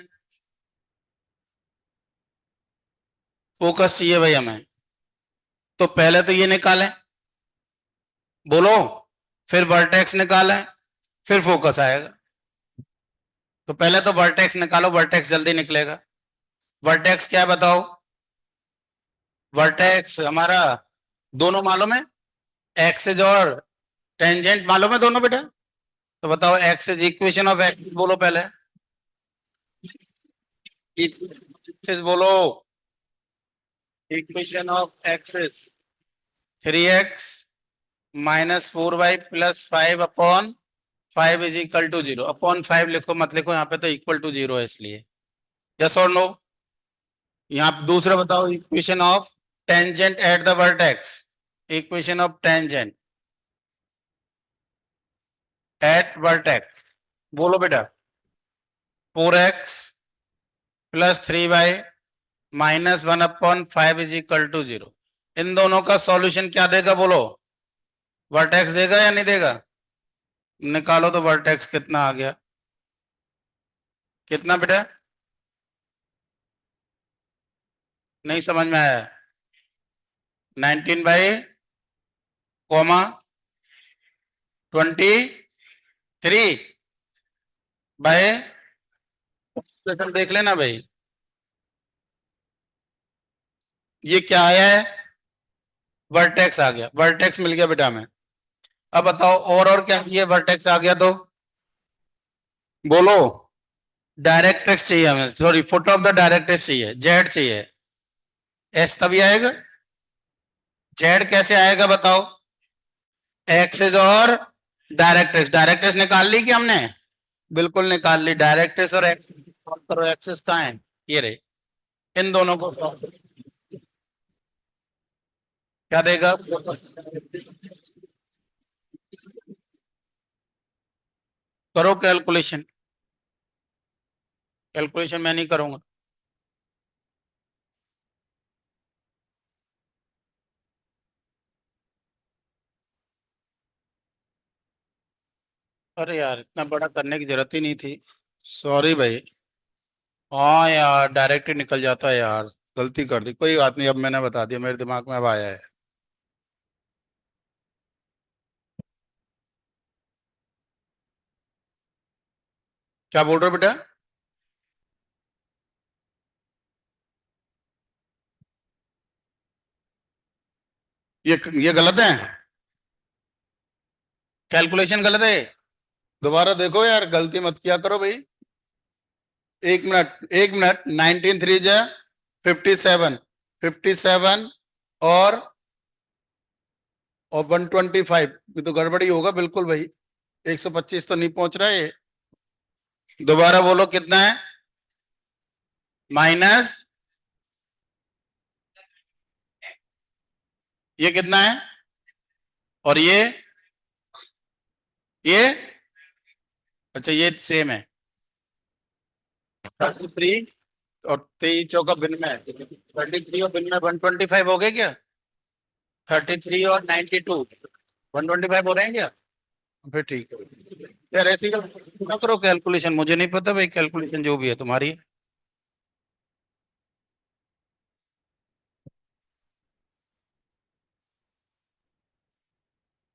फोकस चाहिए भाई हमें, तो पहले तो ये निकालें, बोलो, फिर वर्टेक्स निकालें, फिर फोकस आएगा। तो पहले तो वर्टेक्स निकालो, वर्टेक्स जल्दी निकलेगा। वर्टेक्स क्या है बताओ, वर्टेक्स हमारा दोनों मालूम है, एक्सिस और टेंजेंट मालूम है दोनों बेटा। तो बताओ एक्सिस, इक्वेशन ऑफ एक्सिस बोलो पहले, एक्सिस बोलो, equation of axis 3x -4y +5 upon 5 is equal to 0। Upon 5 लिखो मत लिखो यहाँ पे, तो इक्वल टू 0 है इसलिए। यस और नो। यहाँ दूसरा बताओ, equation of tangent at the vertex, equation of tangent at vertex बोलो बेटा, 4x +3y -1 upon 5 is equal to 0। इन दोनों का सॉल्यूशन क्या देगा बोलो, वर्टेक्स देगा या नहीं देगा। निकालो तो वर्टेक्स कितना आ गया, कितना बेटा, नहीं समझ में आया। 19/23/, देख लेना भाई। ये क्या आया है, वर्टेक्स आ गया, वर्टेक्स मिल गया बेटा हमें। अब बताओ और क्या चाहिए, वर्टेक्स आ गया तो बोलो। डायरेक्ट्रिक्स चाहिए हमें, sorry foot of the directrix चाहिए, जेड चाहिए। एस तभी आएगा, जेड कैसे आएगा बताओ। एक्सिस और डायरेक्ट्रिक्स, डायरेक्ट्रिक्स निकाल ली कि हमने, बिल्कुल निकाल ली। डायरेक्ट्रिक्स और एक्सिस कहाँ है, ये रहे। इन दोनों को solve करो। क्या देगा, करो कैलकुलेशन। कैलकुलेशन मैं नहीं करूंगा। अरे यार इतना बड़ा करने की जरूरत ही नहीं थी, सॉरी भाई। हाँ यार डायरेक्ट ही निकल जाता है यार, गलती कर दी, कोई बात नहीं, अब मैंने बता दिया, मेरे दिमाग में अब आया है। क्या बोल रहे हो बेटा। ये गलत है, कैलकुलेशन गलत है। दोबारा देखो यार, गलती मत किया करो भाई। एक मिनट एक मिनट, 19 3 जा 57, 57 और 125, ये तो गड़बड़ी होगा बिल्कुल भाई। 125 तो नहीं पहुंच रहा है। दोबारा बोलो कितना है, माइनस, ये कितना है, और ये अच्छा ये सेम है। 33 और 23 चौका भिन्न में, 33 और भिन्न में 125 हो गए क्या। 33 और 92 125 हो रहे हैं क्या। फिर ठीक है यार, ऐसी ना करो कैलकुलेशन, मुझे नहीं पता भाई, कैलकुलेशन जो भी है तुम्हारी है।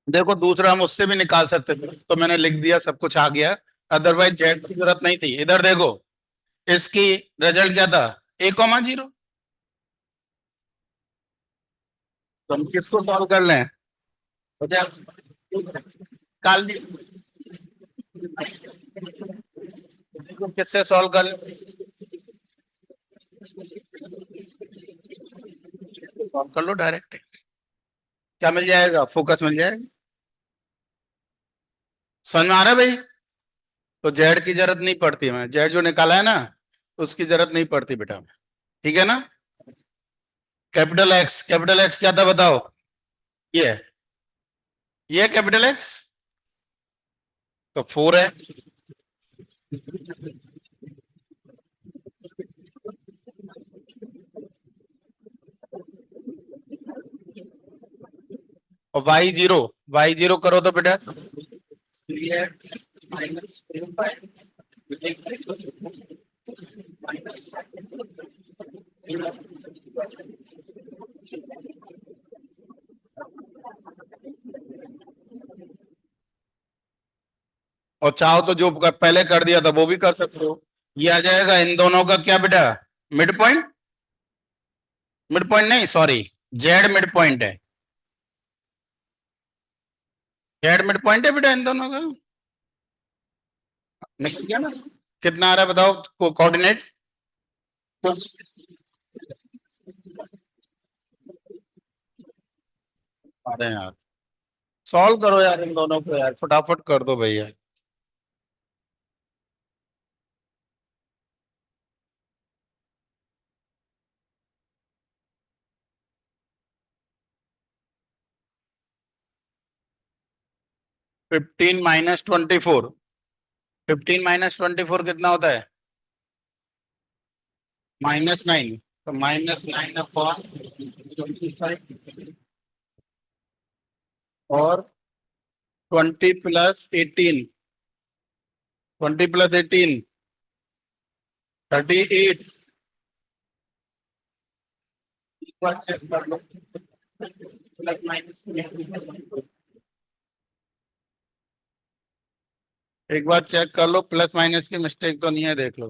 देखो दूसरा हम उससे भी निकाल सकते थे, तो मैंने लिख दिया, सब कुछ आ गया। अदरवाइज जेड की जरूरत नहीं थी। इधर देखो, इसकी रिजल्ट क्या था, 1,0। तो हम किसको सॉल्व कर लें, हो जाए काल दी, किससे सॉल्व कर लें, सॉल्व कर लो डायरेक्ट। क्या मिल जाएगा, फोकस मिल जाएगा। समझ में आ रहा है भाई। तो जेड की जरूरत नहीं पड़ती, हमें जेड जो निकाला है ना, उसकी जरूरत नहीं पड़ती बेटा। ठीक है ना। कैपिटल एक्स क्या था बताओ, ये है, ये कैपिटल एक्स, तो 4 है। और वाई जीरो करो तो बेटा 3x माइनस 5 और चाहो तो जो पहले कर दिया था वो भी कर सकते हो। ये आ जाएगा इन दोनों का क्या बेटा, मिड पॉइंट, मिड पॉइंट नहीं सॉरी, जेड मिड पॉइंट है, जेड मिड पॉइंट है बेटा इन दोनों का। निकल गया ना। कितना आ रहा है बताओ कोऑर्डिनेट। अरे यार सॉल्व करो यार इन दोनों को यार, फटाफट कर दो भैया। 15 - 24, 15 - 24 कितना होता है, -9, तो -9 अपॉन 25 और 20 + 18, 38। एक बार चेक कर लो, प्लस माइनस, एक बार चेक कर लो प्लस माइनस की मिस्टेक तो नहीं है, देख लो।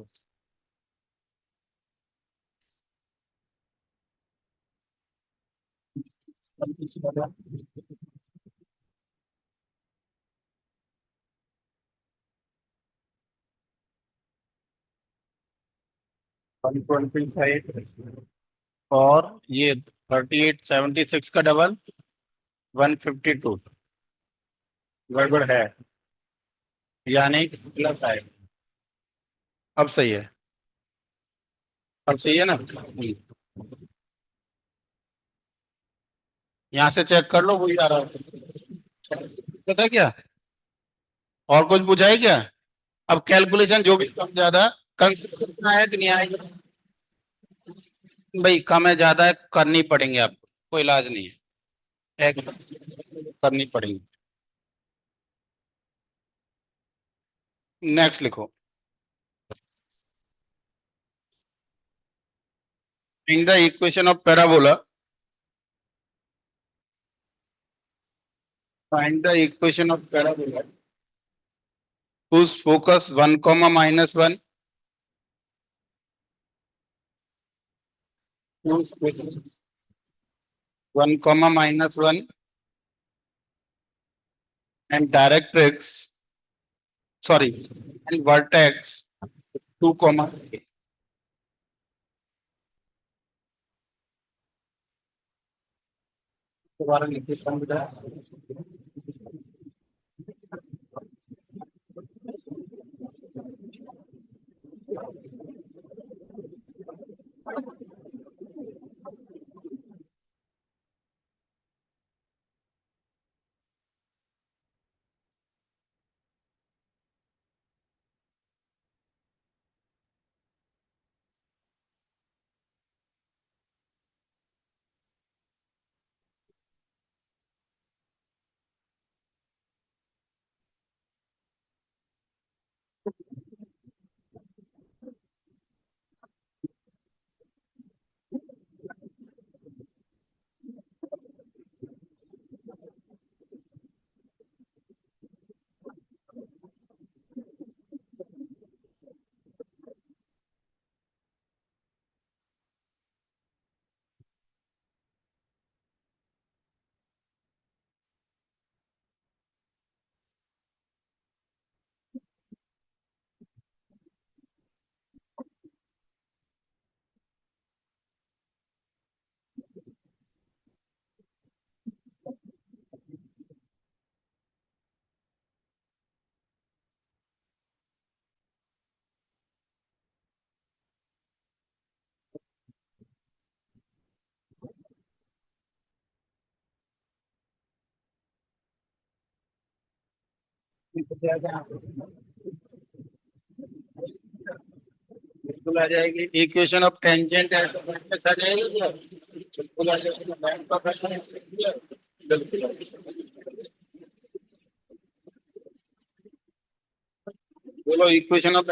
125 और ये 3876 का डबल 152 गड़बड़ है, यानी प्लस आए। अब सही है, अब सही है ना। यहाँ से चेक कर लो, वही आ रहा है। पता है क्या, और कुछ पूछा है क्या? अब कैलकुलेशन जो भी कम ज्यादा करना है कि नहीं आएगा, भाई कम है ज्यादा है करनी पड़ेंगे आपको, कोई इलाज नहीं है, एक करनी पड़ेंगी। नेक्स्ट लिखो। In the equation of parabola, find the equation of parabola whose focus 1 comma minus 1, whose focus 1 comma minus 1 and directrix, sorry, and vertex 2 comma, दोबारा लिखिए समझा। बिल्कुल आ जाएगी, इक्वेशन ऑफ टेंजेंट है तो माइनस आ जाएगी क्या? बिल्कुल आ जाएगी, लाइन का बिल्कुल। बोलो इक्वेशन ऑफ,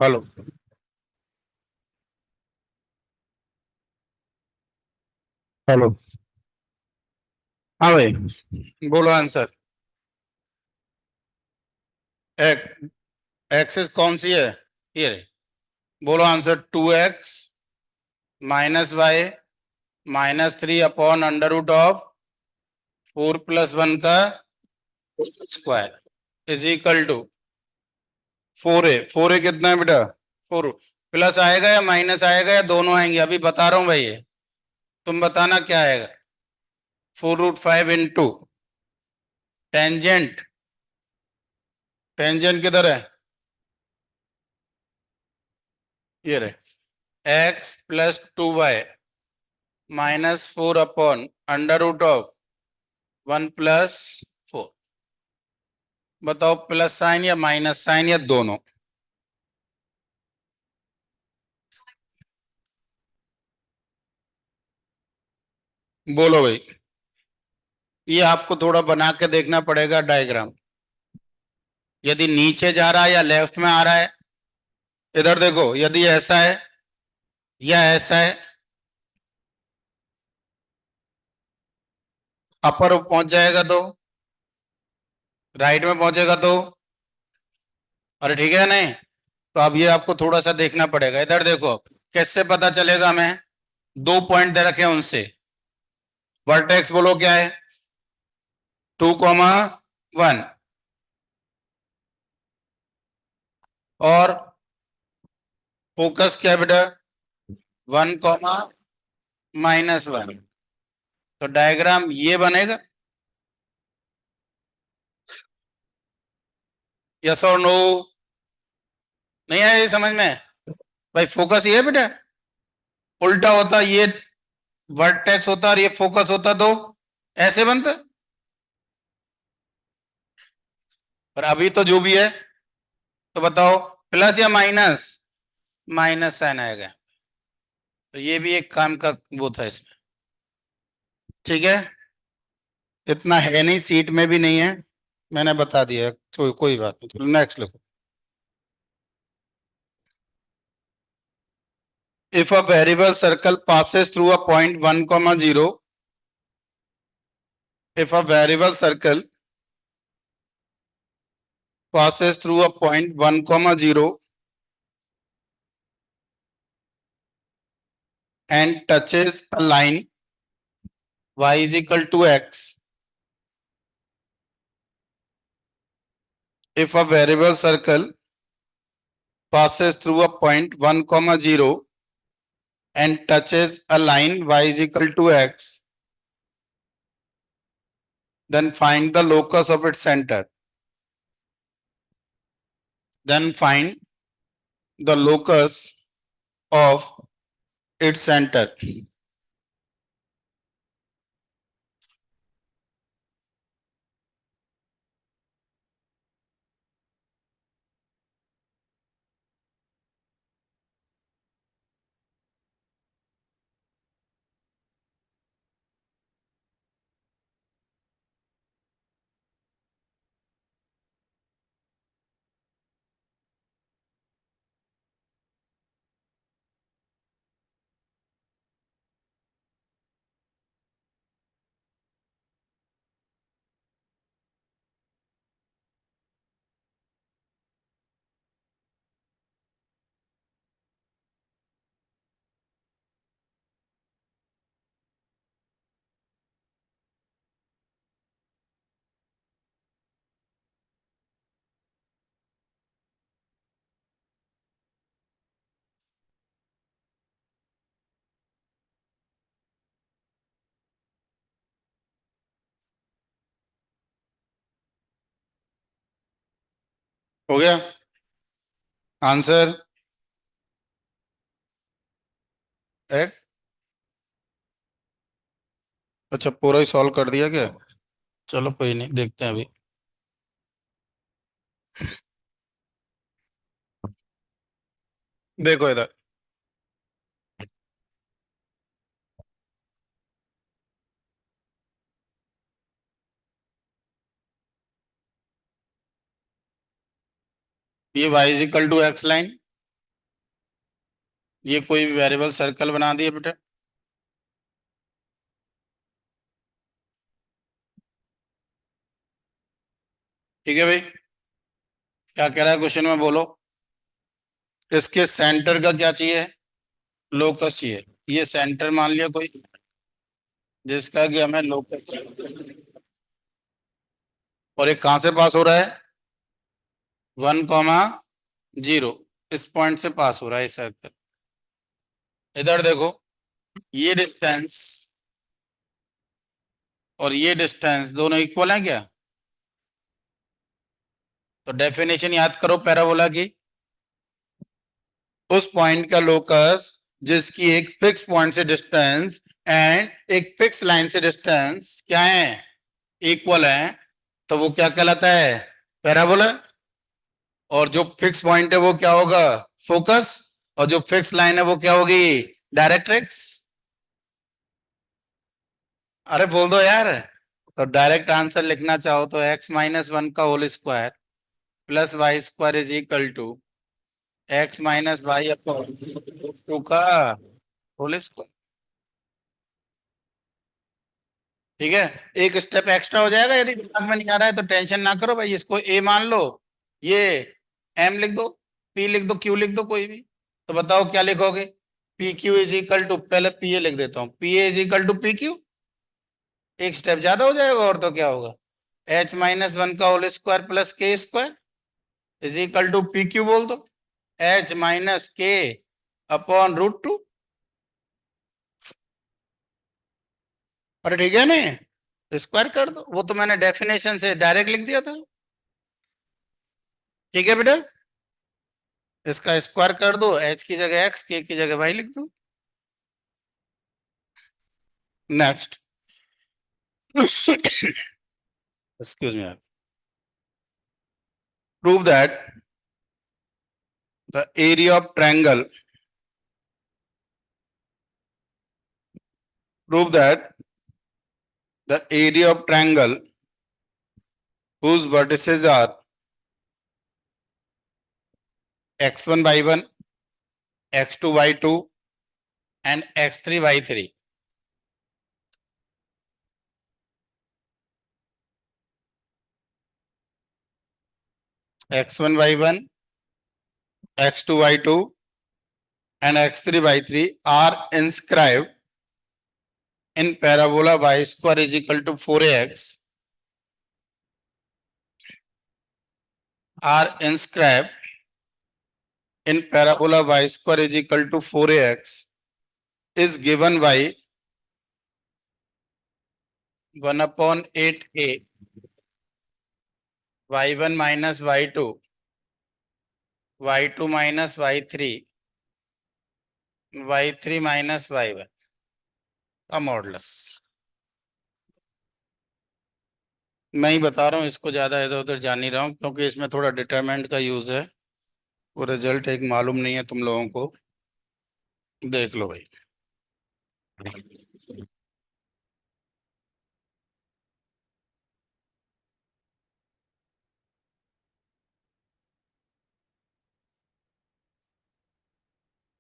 हेलो। हेलो। हाँ भाई, बोलो आंसर। एक एक्सेस कौन सी है? ये रही। बोलो answer. 2x minus y minus 3 upon under root of 4+1 का square is equal to 4a। 4a कितना है बेटा? 4। प्लस आएगा या माइनस आएगा या दोनों आएंगे? अभी बता रहा हूं भाई, ये तुम बताना क्या आएगा। 4√5 इंटू टेंजेंट। टेंजेंट किधर है? ये रहे। x plus 2y minus 4 upon under root of 1+4। बताओ प्लस साइन या माइनस साइन या दोनों? बोलो भाई। ये आपको थोड़ा बना के देखना पड़ेगा डायग्राम। यदि नीचे जा रहा है या लेफ्ट में आ रहा है, इधर देखो, यदि ऐसा है या ऐसा है, अपर पहुंच जाएगा तो, राइट में पहुंचेगा तो, अरे ठीक है नहीं? तो अब ये आपको थोड़ा सा देखना पड़ेगा। इधर देखो, कैसे पता चलेगा? हमें 2 पॉइंट दे रखे हैं उनसे। वर्टेक्स बोलो क्या है? 2,1। और फोकस क्या है बेटा? 1,-1। तो डायग्राम ये बनेगा। यस और नो? नहीं आया ये समझ में? भाई फोकस ये है बेटा। उल्टा होता ये वर्टेक्स होता और ये फोकस होता तो ऐसे बनता। पर अभी तो जो भी है, तो बताओ प्लस या माइनस? माइनस साइन आएगा। तो ये भी एक काम का वो था इसमें। ठीक है, इतना है नहीं, सीट में भी नहीं है, मैंने बता दिया। तो कोई बात नहीं, चलो नेक्स्ट लिखो। If a variable circle passes through a point 1,0, if a variable circle passes through a point 1,0 and touches a line y is equal to x, if a variable circle passes through a point 1 comma 0 and touches a line y is equal to x, then find the locus of its center. Then find the locus of its center. हो गया answer x? अच्छा पूरा ही solve कर दिया क्या? चलो कोई नहीं, देखते हैं अभी। देखो इधर, ये y is equal to x line, ये कोई वेरिएबल सर्कल बना दिया बेटा। ठीक है भाई, क्या कह रहा है क्वेश्चन में बोलो। इसके सेंटर का क्या चाहिए? लोकस चाहिए। ये सेंटर मान लिया कोई, जिसका कि हमें लोकस चाहिए। और ये कहां से पास हो रहा है? 1,0, इस पॉइंट से पास हो रहा है सर्कल। इधर देखो, ये डिस्टेंस और ये डिस्टेंस दोनों इक्वल है क्या? तो डेफिनेशन याद करो पैराबोला की। उस पॉइंट का लोकस जिसकी एक फिक्स पॉइंट से डिस्टेंस एंड एक फिक्स लाइन से डिस्टेंस क्या है? इक्वल है, तो वो क्या कहलाता है? पैराबोला। और जो फिक्स पॉइंट है वो क्या होगा? फोकस। और जो फिक्स लाइन है वो क्या होगी? डायरेक्ट्रिक्स। अरे बोल दो यार। तो डायरेक्ट आंसर लिखना चाहो तो x-1 का whole square plus y square is equal to x-y upon 2 का होल स्क्वायर। ठीक है, एक स्टेप एक्स्ट्रा हो जाएगा। यदि दिमाग में नहीं आ रहा है तो टेंशन ना करो भाई, इसको ए मान लो, ये एम लिख दो, पी लिख दो, क्यू लिख दो, कोई भी। तो बताओ क्या लिखोगे? P q is equal to, पहले पी ए लिख देता हूँ, p a is equal to p q. एक स्टेप ज्यादा हो जाएगा, और तो क्या होगा? h-1 का whole square plus k square is equal to p q बोल दो, h-k अपॉन √2। अरे ठीक है ना, स्क्वायर कर दो, वो तो मैंने डेफिनेशन से डायरेक्ट लिख दिया था। ठीक है बेटा, इसका स्क्वायर कर दो, h की जगह x, k की जगह y लिख दो। Next, excuse me, prove that the area of triangle, prove that the area of triangle whose vertices are x1 y1, x2 y2 and x3 y3, x1 y1, x2 y2 and x3 y3 are inscribed in parabola y square is equal to 4ax, are inscribed in parabola y square is equal to 4ax is given by 1 upon 8a y1 minus y2 y2 minus y3 y3 minus y1 का modulus. मैं ही बता रहा हूँ, इसको ज्यादा इधर उधर जान नहीं रहा हूँ क्योंकि इसमें थोड़ा डिटरमिनेंट का यूज है। वो रिजल्ट एक मालूम नहीं है तुम लोगों को, देख लो भाई।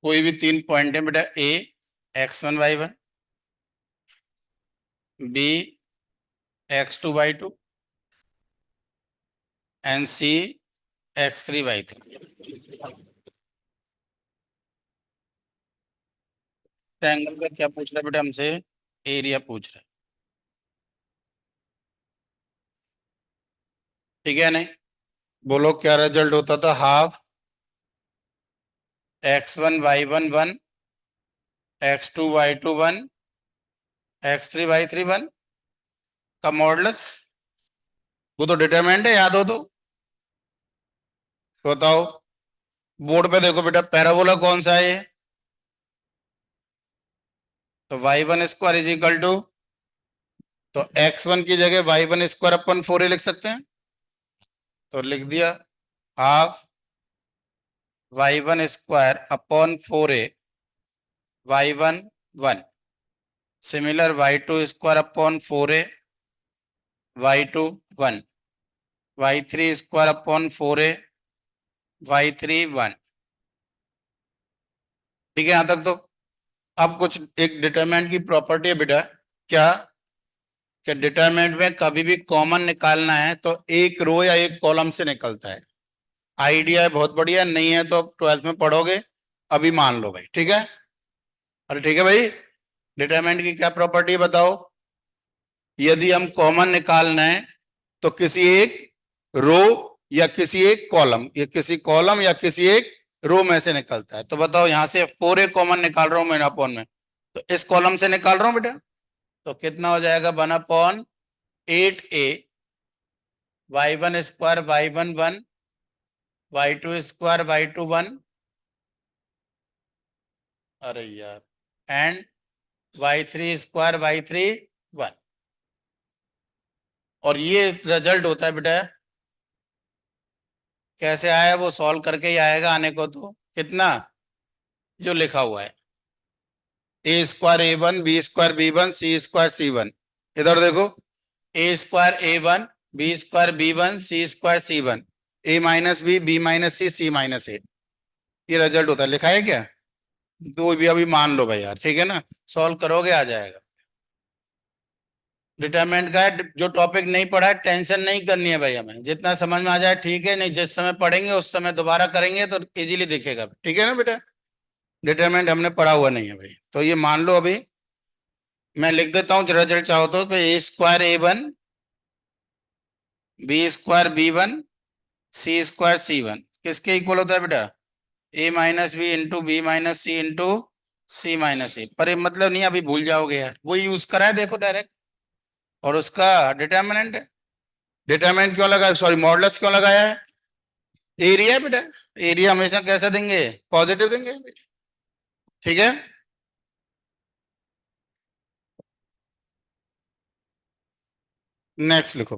कोई भी 3 पॉइंट है बेटा, A x1 y1, B x2 y2 and C x3 y3। Triangle का क्या पूछ रहा है बेटा हमसे? एरिया पूछ रहा है, ठीक है नहीं? बोलो क्या रिजल्ट होता था? Half x1 y1 1, x2 y2 1, x3 y3 1 का मॉडुलस। वो तो डिटरमिनेंट है, याद हो तो बताओ। बोर्ड पे देखो बेटा, पैराबोला कौन सा है ये? तो y1 square is equal to, तो x1 की जगह y1 स्क्वायर अपन 4a लिख सकते हैं, तो लिख दिया half y1 square upon 4a y1 1। Similar y2 square upon 4a y2 1, y3 square upon 4a y3 1। ठीक है यहां तक तो। अब कुछ एक डिटरमिनेंट की प्रॉपर्टी है बेटा, क्या कि डिटरमिनेंट में कभी भी कॉमन निकालना है तो एक रो या एक कॉलम से निकलता है। आइडिया है, बहुत बढ़िया। नहीं है तो 12th में पढ़ोगे, अभी मान लो भाई, ठीक है? अरे ठीक है भाई, डिटरमिनेंट की क्या प्रॉपर्टी है बताओ? यदि हम कॉमन निकालना है तो किसी एक रो या किसी एक कॉलम, या किसी कॉलम या किसी एक रो में से निकलता है। तो बताओ, यहां से 4a कॉमन निकाल रहा हूं मैं अपॉन में, तो इस कॉलम से निकाल रहा हूं बेटा, तो कितना हो जाएगा? 1/8a y1 square y1 1 y2 square y2 1, अरे यार, एंड y3 स्क्वायर y3 1। और ये रिजल्ट होता है बेटा, कैसे आया वो सॉल्व करके ही आएगा आने को। तो कितना जो लिखा हुआ है, a square a1 b square b1 c square c1। इधर देखो, a square a1 b square b1 c square c1, a minus b minus c minus a। ये रिजल्ट होता है, लिखा है क्या? तो भी अभी मान लो भाई यार, ठीक है ना? सॉल्व करोगे आ जाएगा। डिटरमिनेंट का है, जो टॉपिक नहीं पढ़ा है टेंशन नहीं करनी है भाई, हमें जितना समझ में आ जाए ठीक है, नहीं जिस समय पढ़ेंगे उस समय दोबारा करेंगे तो इजीली दिखेगा, ठीक है ना बेटा? डिटरमिनेंट हमने पढ़ा हुआ नहीं है भाई, तो ये मान लो। अभी मैं लिख देता हूँ रिजल्ट चाहो तो, a square a1 b square b1 c square c1 किसके इक्वल होता है बेटा? a minus b into b minus c into c minus a. पर ये मतलब नहीं, अभी भूल जाओगे यार, वो यूज करा है देखो डायरेक्ट, और उसका डिटरमिनेंट है। डिटरमिनेंट क्यों लगा, सॉरी मॉडुलस क्यों लगाया है? एरिया बेटा, एरिया हमेशा कैसा देंगे? पॉजिटिव देंगे, ठीक है? नेक्स्ट लिखो।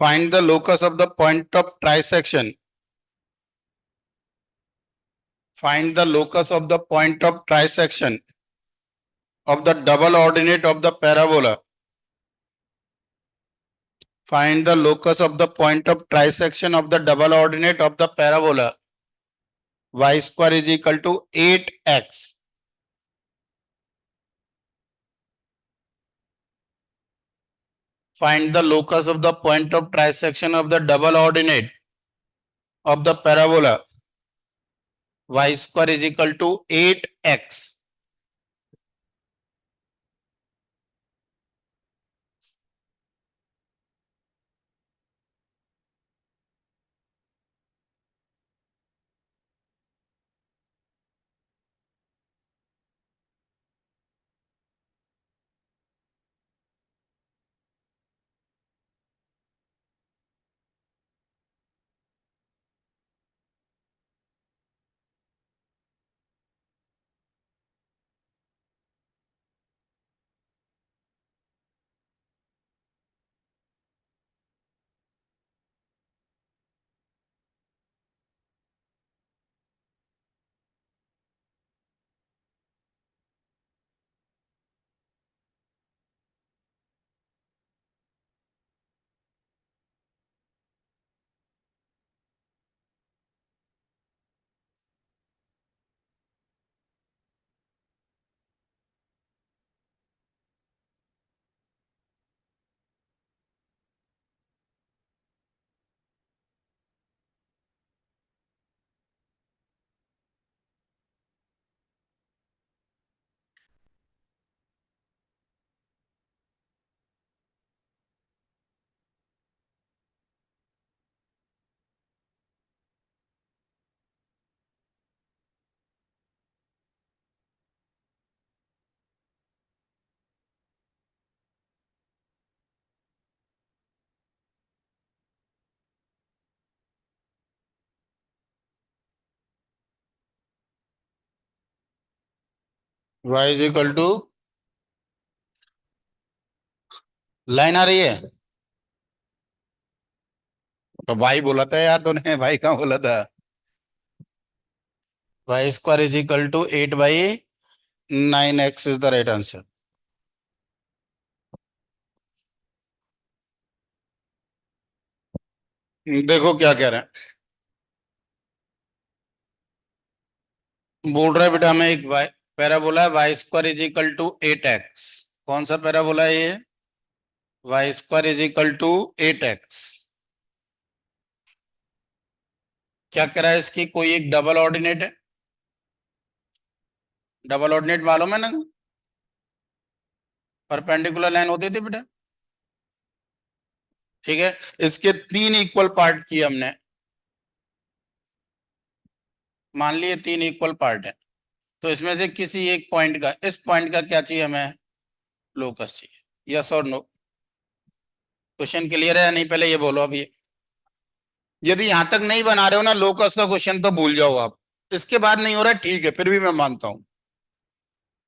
Find the locus of the point of trisection. Find the locus of the point of trisection of the double ordinate of the parabola. Find the locus of the point of trisection of the double ordinate of the parabola y square is equal to 8x. Find the locus of the point of trisection of the double ordinate of the parabola y square is equal to 8x. y is equal to, line आ रही है? तो भाई बोला था यार तूने, भाई कहाँ बोला था? Y square is equal to 8/9x is the right answer. देखो क्या कह रहे हैं। बोल रहा है बेटा हमें एक वाई पैराबोला है, y square is equal to 8x। कौन सा पैराबोला है ये? Y square is equal to 8x। क्या कह रहा है इसकी, कोई एक डबल ऑर्डिनेट है? डबल ऑर्डिनेट मालूम है ना? परपेंडिकुलर लाइन होती थी बेटा। ठीक है, इसके तीन इक्वल पार्ट किए हमने। मान लिए तीन इक्वल पार्ट है, तो इसमें से किसी एक पॉइंट का, इस पॉइंट का क्या चाहिए हमें? लोकस चाहिए। यस और नो? क्वेश्चन क्लियर है या नहीं, पहले ये बोलो अभी। यदि यहां तक नहीं बना रहे हो ना लोकस का क्वेश्चन, तो भूल जाओ आप। इसके बाद नहीं हो रहा ठीक है, फिर भी मैं मानता हूं।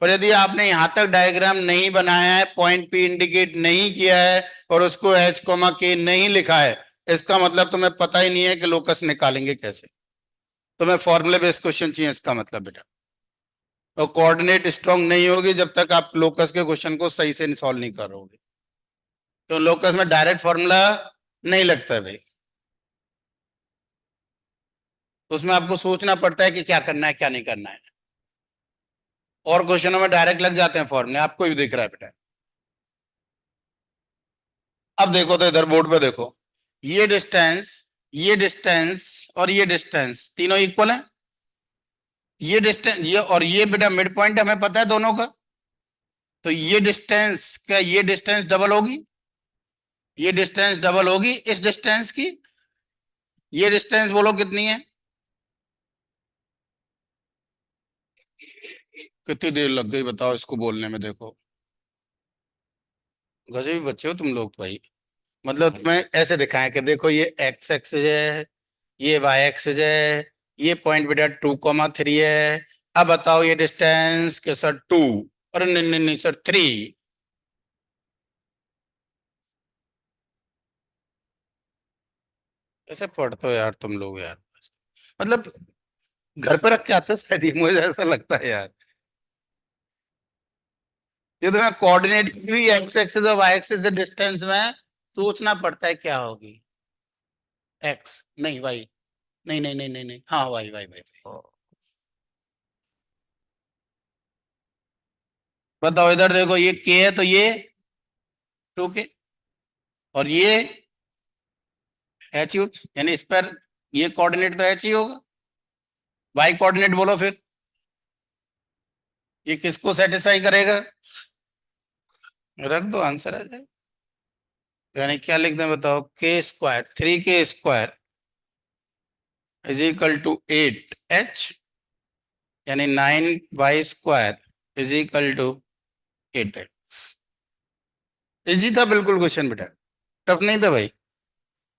पर यदि आपने यहां तक डायग्राम नहीं बनाया है, पॉइंट पी इंडिकेट नहीं किया है, और उसको एच कोमा के नहीं लिखा है, इसका मतलब तुम्हें पता ही नहीं है कि लोकस निकालेंगे कैसे। तुम्हें फॉर्मूले बेस्ड क्वेश्चन चाहिए, इसका मतलब बेटा। और कोऑर्डिनेट स्ट्रांग नहीं होगी जब तक आप लोकस के क्वेश्चन को सही से सॉल्व नहीं करोगे। तो लोकस में डायरेक्ट फॉर्मूला नहीं लगता है भाई। उसमें आपको सोचना पड़ता है कि क्या करना है क्या नहीं करना है। और क्वेश्चनों में डायरेक्ट लग जाते हैं फॉर्मूले, आपको भी दिख रहा है बेटा। अब देखो तो इधर बोर्ड पे देखो, ये डिस्टेंस, ये डिस्टेंस और ये डिस्टेंस तीनों इक्वल है। ये डिस्टेंस, ये और ये बेटा मिड पॉइंट हमें पता है दोनों का। तो ये डिस्टेंस, क्या ये डिस्टेंस डबल होगी? ये डिस्टेंस डबल होगी इस डिस्टेंस की। ये डिस्टेंस बोलो कितनी है? कितनी देर लग गई बताओ इसको बोलने में, देखो। गजब बच्चे हो तुम लोग भाई। मतलब तुम्हें ऐसे दिखाएं कि देखो ये एक्स एक्सिस है, ये वाई एक्सिस है, ये पॉइंट बेटा 2,3 है। अब बताओ ये डिस्टेंस के सर 2, अरे नहीं नहीं नहीं सर 3। ऐसे पढ़ते हो यार तुम लोग यार, मतलब घर पे रख के आते हो शायद, ये मुझे ऐसा लगता है यार। ये तो मैं कोऑर्डिनेट भी एक्स एक्सिस और वाई एक्सिस से डिस्टेंस में सोचना पड़ता है क्या होगी। एक्स नहीं वाई, नहीं नहीं नहीं नहीं नहीं, हाँ वाई वाई वाई। बताओ इधर देखो, ये के है तो ये 2 के, और ये एच यू, यानी इस पर ये कोऑर्डिनेट तो एच ही होगा। वाई कोऑर्डिनेट बोलो फिर, ये किसको सेटिस्फाई करेगा? रख दो, आंसर आ जाए। यानी क्या लिख दें बताओ, के square 3k² is equal to 8h, यानी 9y² is equal to 8x। Easy था बिल्कुल क्वेश्चन बेटा, टफ नहीं था भाई।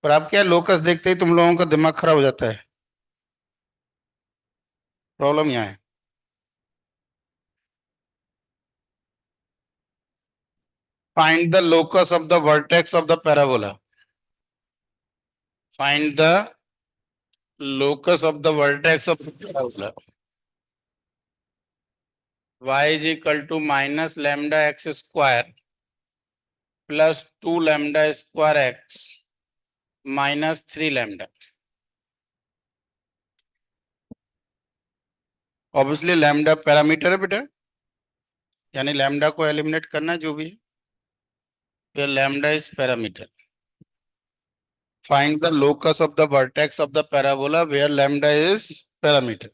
पर आप क्या, लोकस देखते ही तुम लोगों का दिमाग खराब हो जाता है। प्रॉब्लम यहाँ है। Find the locus of the vertex of the parabola. Find the locus of the vertex of parabola. y is equal to minus lambda x square plus 2 lambda square x minus 3 lambda। Obviously lambda parameter है बेटा, यानी lambda को eliminate करना है जो भी है। फिर lambda is parameter. Find the locus of the vertex of the parabola where lambda is parameter.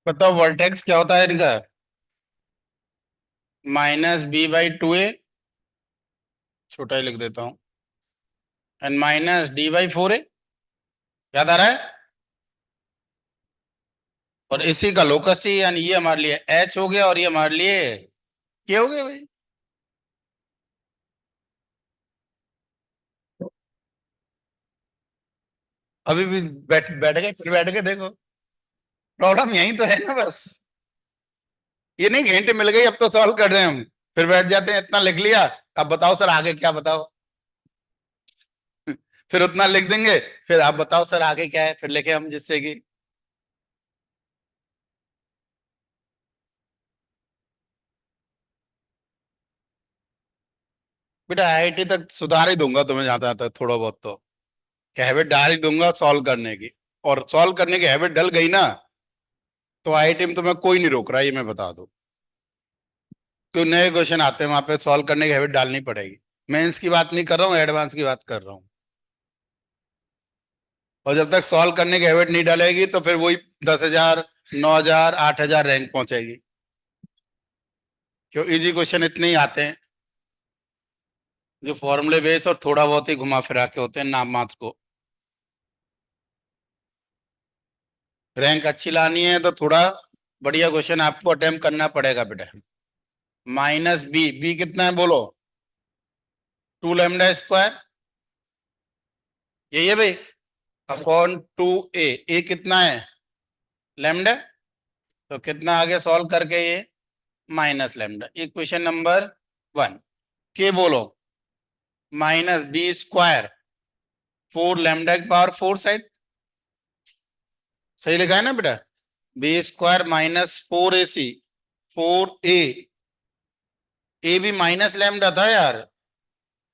बताओ वर्टेक्स क्या होता है इनका? -b/2a, छोटा ही लिख देता हूं, एंड -d/4a, याद आ रहा है? और इसी का लोकस चाहिए, यानी ये हमारे लिए h हो गया और ये हमारे लिए क्या हो गया भाई? अभी भी बैठ बैठ गए, फिर बैठ के देखो, प्रॉब्लम यही तो है ना बस। ये नहीं घंटे मिल गई अब तो सॉल्व कर रहे हैं हम, फिर बैठ जाते हैं, इतना लिख लिया, अब बताओ सर आगे क्या, बताओ। फिर उतना लिख देंगे, फिर आप बताओ सर आगे क्या है, फिर लिखे हम जिससे कि। बेटा आईआईटी तक सुधार ही दूंगा तुम्हें, जाता आता थोड़ा बहुत तो, कि हैबिट डाल ही दूंगा सॉल्व करने की। और सॉल्व करने की हैबिट डल गई ना, तो आईआईटी में तुम्हें कोई नहीं रोक रहा, ये मैं बता दूं। क्यों, नए क्वेश्चन आते हैं वहां पे, सॉल्व करने की हैबिट डालनी पड़ेगी। मेंस की बात नहीं कर रहा हूँ, एडवांस की बात कर रहा हूँ। और जब तक सॉल्व करने की हैबिट नहीं डालेगी तो फिर वही 10,000, 9,000, 8,000 रैंक पहुंचेगी। क्यों, इजी क्वेश्चन इतने ही आते हैं जो फॉर्मूले बेस और थोड़ा बहुत ही घुमा फिरा के होते हैं, नाम मात्र को। रैंक अच्छी लानी है तो थोड़ा बढ़िया क्वेश्चन आपको अटेम्प्ट करना पड़ेगा बेटा। -b, कितना है बोलो? 2 लैम्डा स्क्वायर, यही है भाई, अपॉन 2a, ए कितना है? लैम्डा। तो कितना आगे सॉल्व करके ये -लैम्डा, इक्वेशन नंबर 1। के बोलो, -b² 4 लैम्डा की पावर 4, शायद सही लिखा है ना बेटा? b² -4ac, 4a, ए भी -लैम्डा था यार।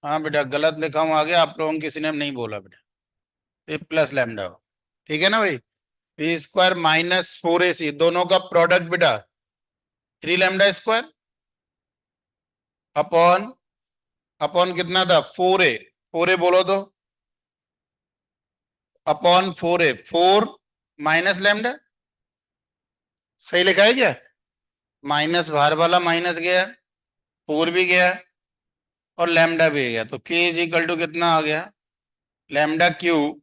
हाँ बेटा गलत लिखा हूँ आगे, आप लोगों किसी ने नहीं बोला बेटा, ये +लैम्डा हो। ठीक है ना भाई? b² -4ac, दोनों का प्रोडक्ट बेटा 3 लैम्डा स्क्वायर, अपॉन, अपॉन कितना था? 4a, 4a बोलो तो, अपॉन 4a, 4 - लैम्डा, सही लिखा है क्या? माइनस बाहर वाला माइनस गया, 4 भी गया और लैम्डा भी गया, तो k इज इक्वल टू कितना आ गया? λ³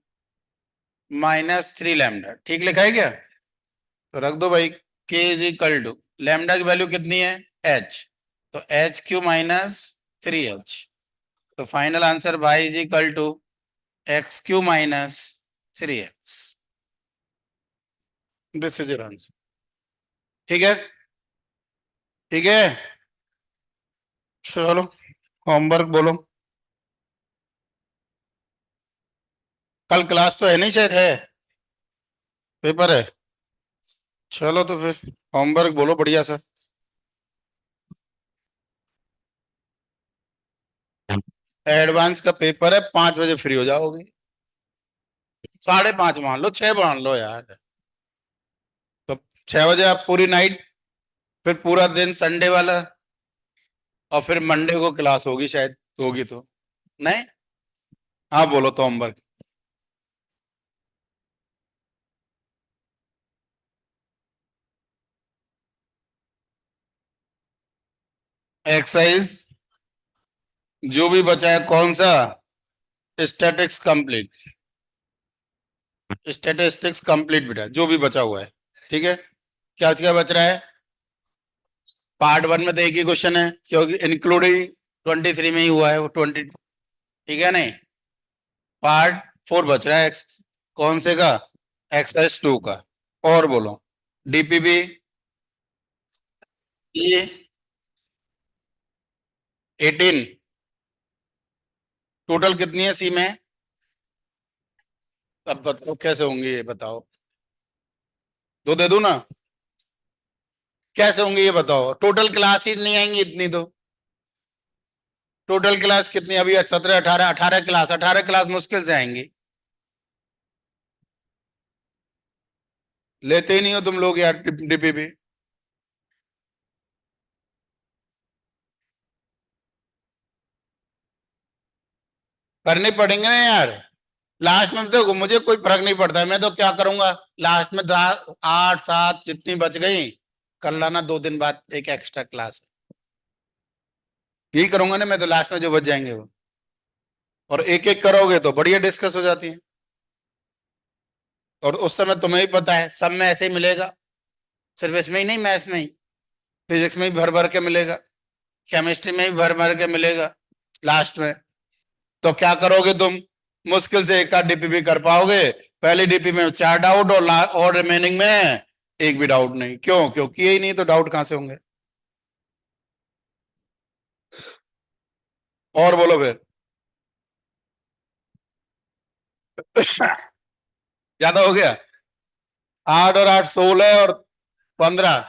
-3 लैम्डा, ठीक लिखा है क्या? तो रख दो भाई, k is equal to, lambda की वैल्यू कितनी है? h, तो h³ -3h। तो final answer y is equal to x³ -3x। This is your answer. ठीक है, ठीक है, चलो होमवर्क बोलो। कल क्लास तो है नहीं, शायद है, पेपर है। चलो तो फिर होमवर्क बोलो बढ़िया सा। एडवांस का पेपर है, 5 बजे फ्री हो जाओगे। 5:30 मान लो, 6 मान लो यार। तो 6 बजे आप पूरी नाइट, फिर पूरा दिन संडे वाला, और फिर मंडे को क्लास होगी शायद, होगी तो। नहीं, हाँ बोलो तो होमवर्क। एक्सरसाइज जो भी बचा है, कौन सा? स्टैटिक्स कंप्लीट, स्टैटिस्टिक्स कंप्लीट बेटा, जो भी बचा हुआ है। ठीक है, क्या क्या बच रहा है? पार्ट 1 में तो एक ही क्वेश्चन है, क्योंकि इंक्लूडिंग 23 में ही हुआ है वो 20। ठीक है नहीं, पार्ट 4 बच रहा है, कौन से का? एक्सरसाइज 2 का। और बोलो, डीपीबी ये 18, टोटल कितनी है सी में? अब बताओ कैसे होंगे, ये बताओ, दो दे दूं ना? कैसे होंगे ये बताओ, टोटल क्लास ही नहीं आएंगी इतनी तो। टोटल क्लास कितनी अभी? 17, 18, 18 क्लास, 18 क्लास मुश्किल से आएंगी। लेते ही नहीं हो तुम लोग यार डीपीबी। करने पड़ेंगे ना यार, लास्ट में देखो मुझे कोई फर्क नहीं पड़ता है, मैं तो क्या करूंगा लास्ट में 8 7 जितनी बच गई कर लाना, 2 दिन बाद एक एक्स्ट्रा क्लास यही करूंगा ना मैं, तो लास्ट में जो बच जाएंगे वो, और एक एक करोगे तो बढ़िया डिस्कस हो जाती है। और उस समय तुम्हें भी पता है सब में ऐसे ही मिलेगा, सिर्फ इसमें ही नहीं, मैथ्स में ही, फिजिक्स में भी भर भर के मिलेगा, केमिस्ट्री में भी भर भर के मिलेगा लास्ट में। तो क्या करोगे तुम, मुश्किल से एक आध डीपीपी कर पाओगे, पहली डीपी में 4 डाउट और रिमेनिंग में एक भी डाउट नहीं, क्यों, क्योंकि यही नहीं तो डाउट कहां से होंगे। और बोलो फिर। ज्यादा हो गया, 8 और 8 16 और 15,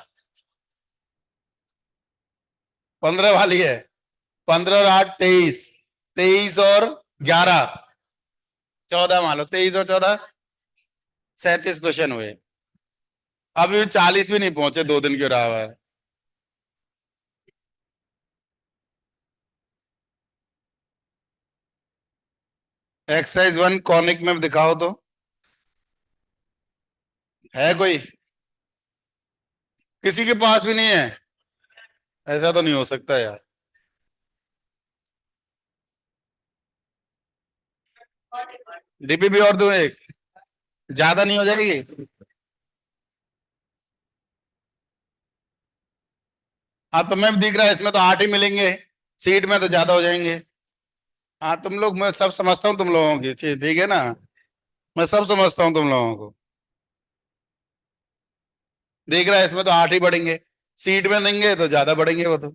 15 वाली है, 15 और 8 23, 23 और 11, 14 मान लो, 23 और 14 37 क्वेश्चन हुए, अभी 40 भी नहीं पहुंचे, 2 दिन क्यों रहा हुआ है। एक्सरसाइज 1 कॉनिक में दिखाओ तो, है कोई, किसी के पास भी नहीं है, ऐसा तो नहीं हो सकता यार। डीपीपी और दो एक, ज्यादा नहीं हो जाएगी। हाँ तो मैं दिख रहा है इसमें तो 8 ही मिलेंगे, सीट में तो ज्यादा हो जाएंगे। हाँ तुम लोग, मैं सब समझता हूँ तुम लोगों की ठीक ठीक है ना, मैं सब समझता हूँ तुम लोगों को। देख रहा है इसमें तो 8 ही बढ़ेंगे, सीट में देंगे तो ज्यादा बढ़ेंगे वो तो।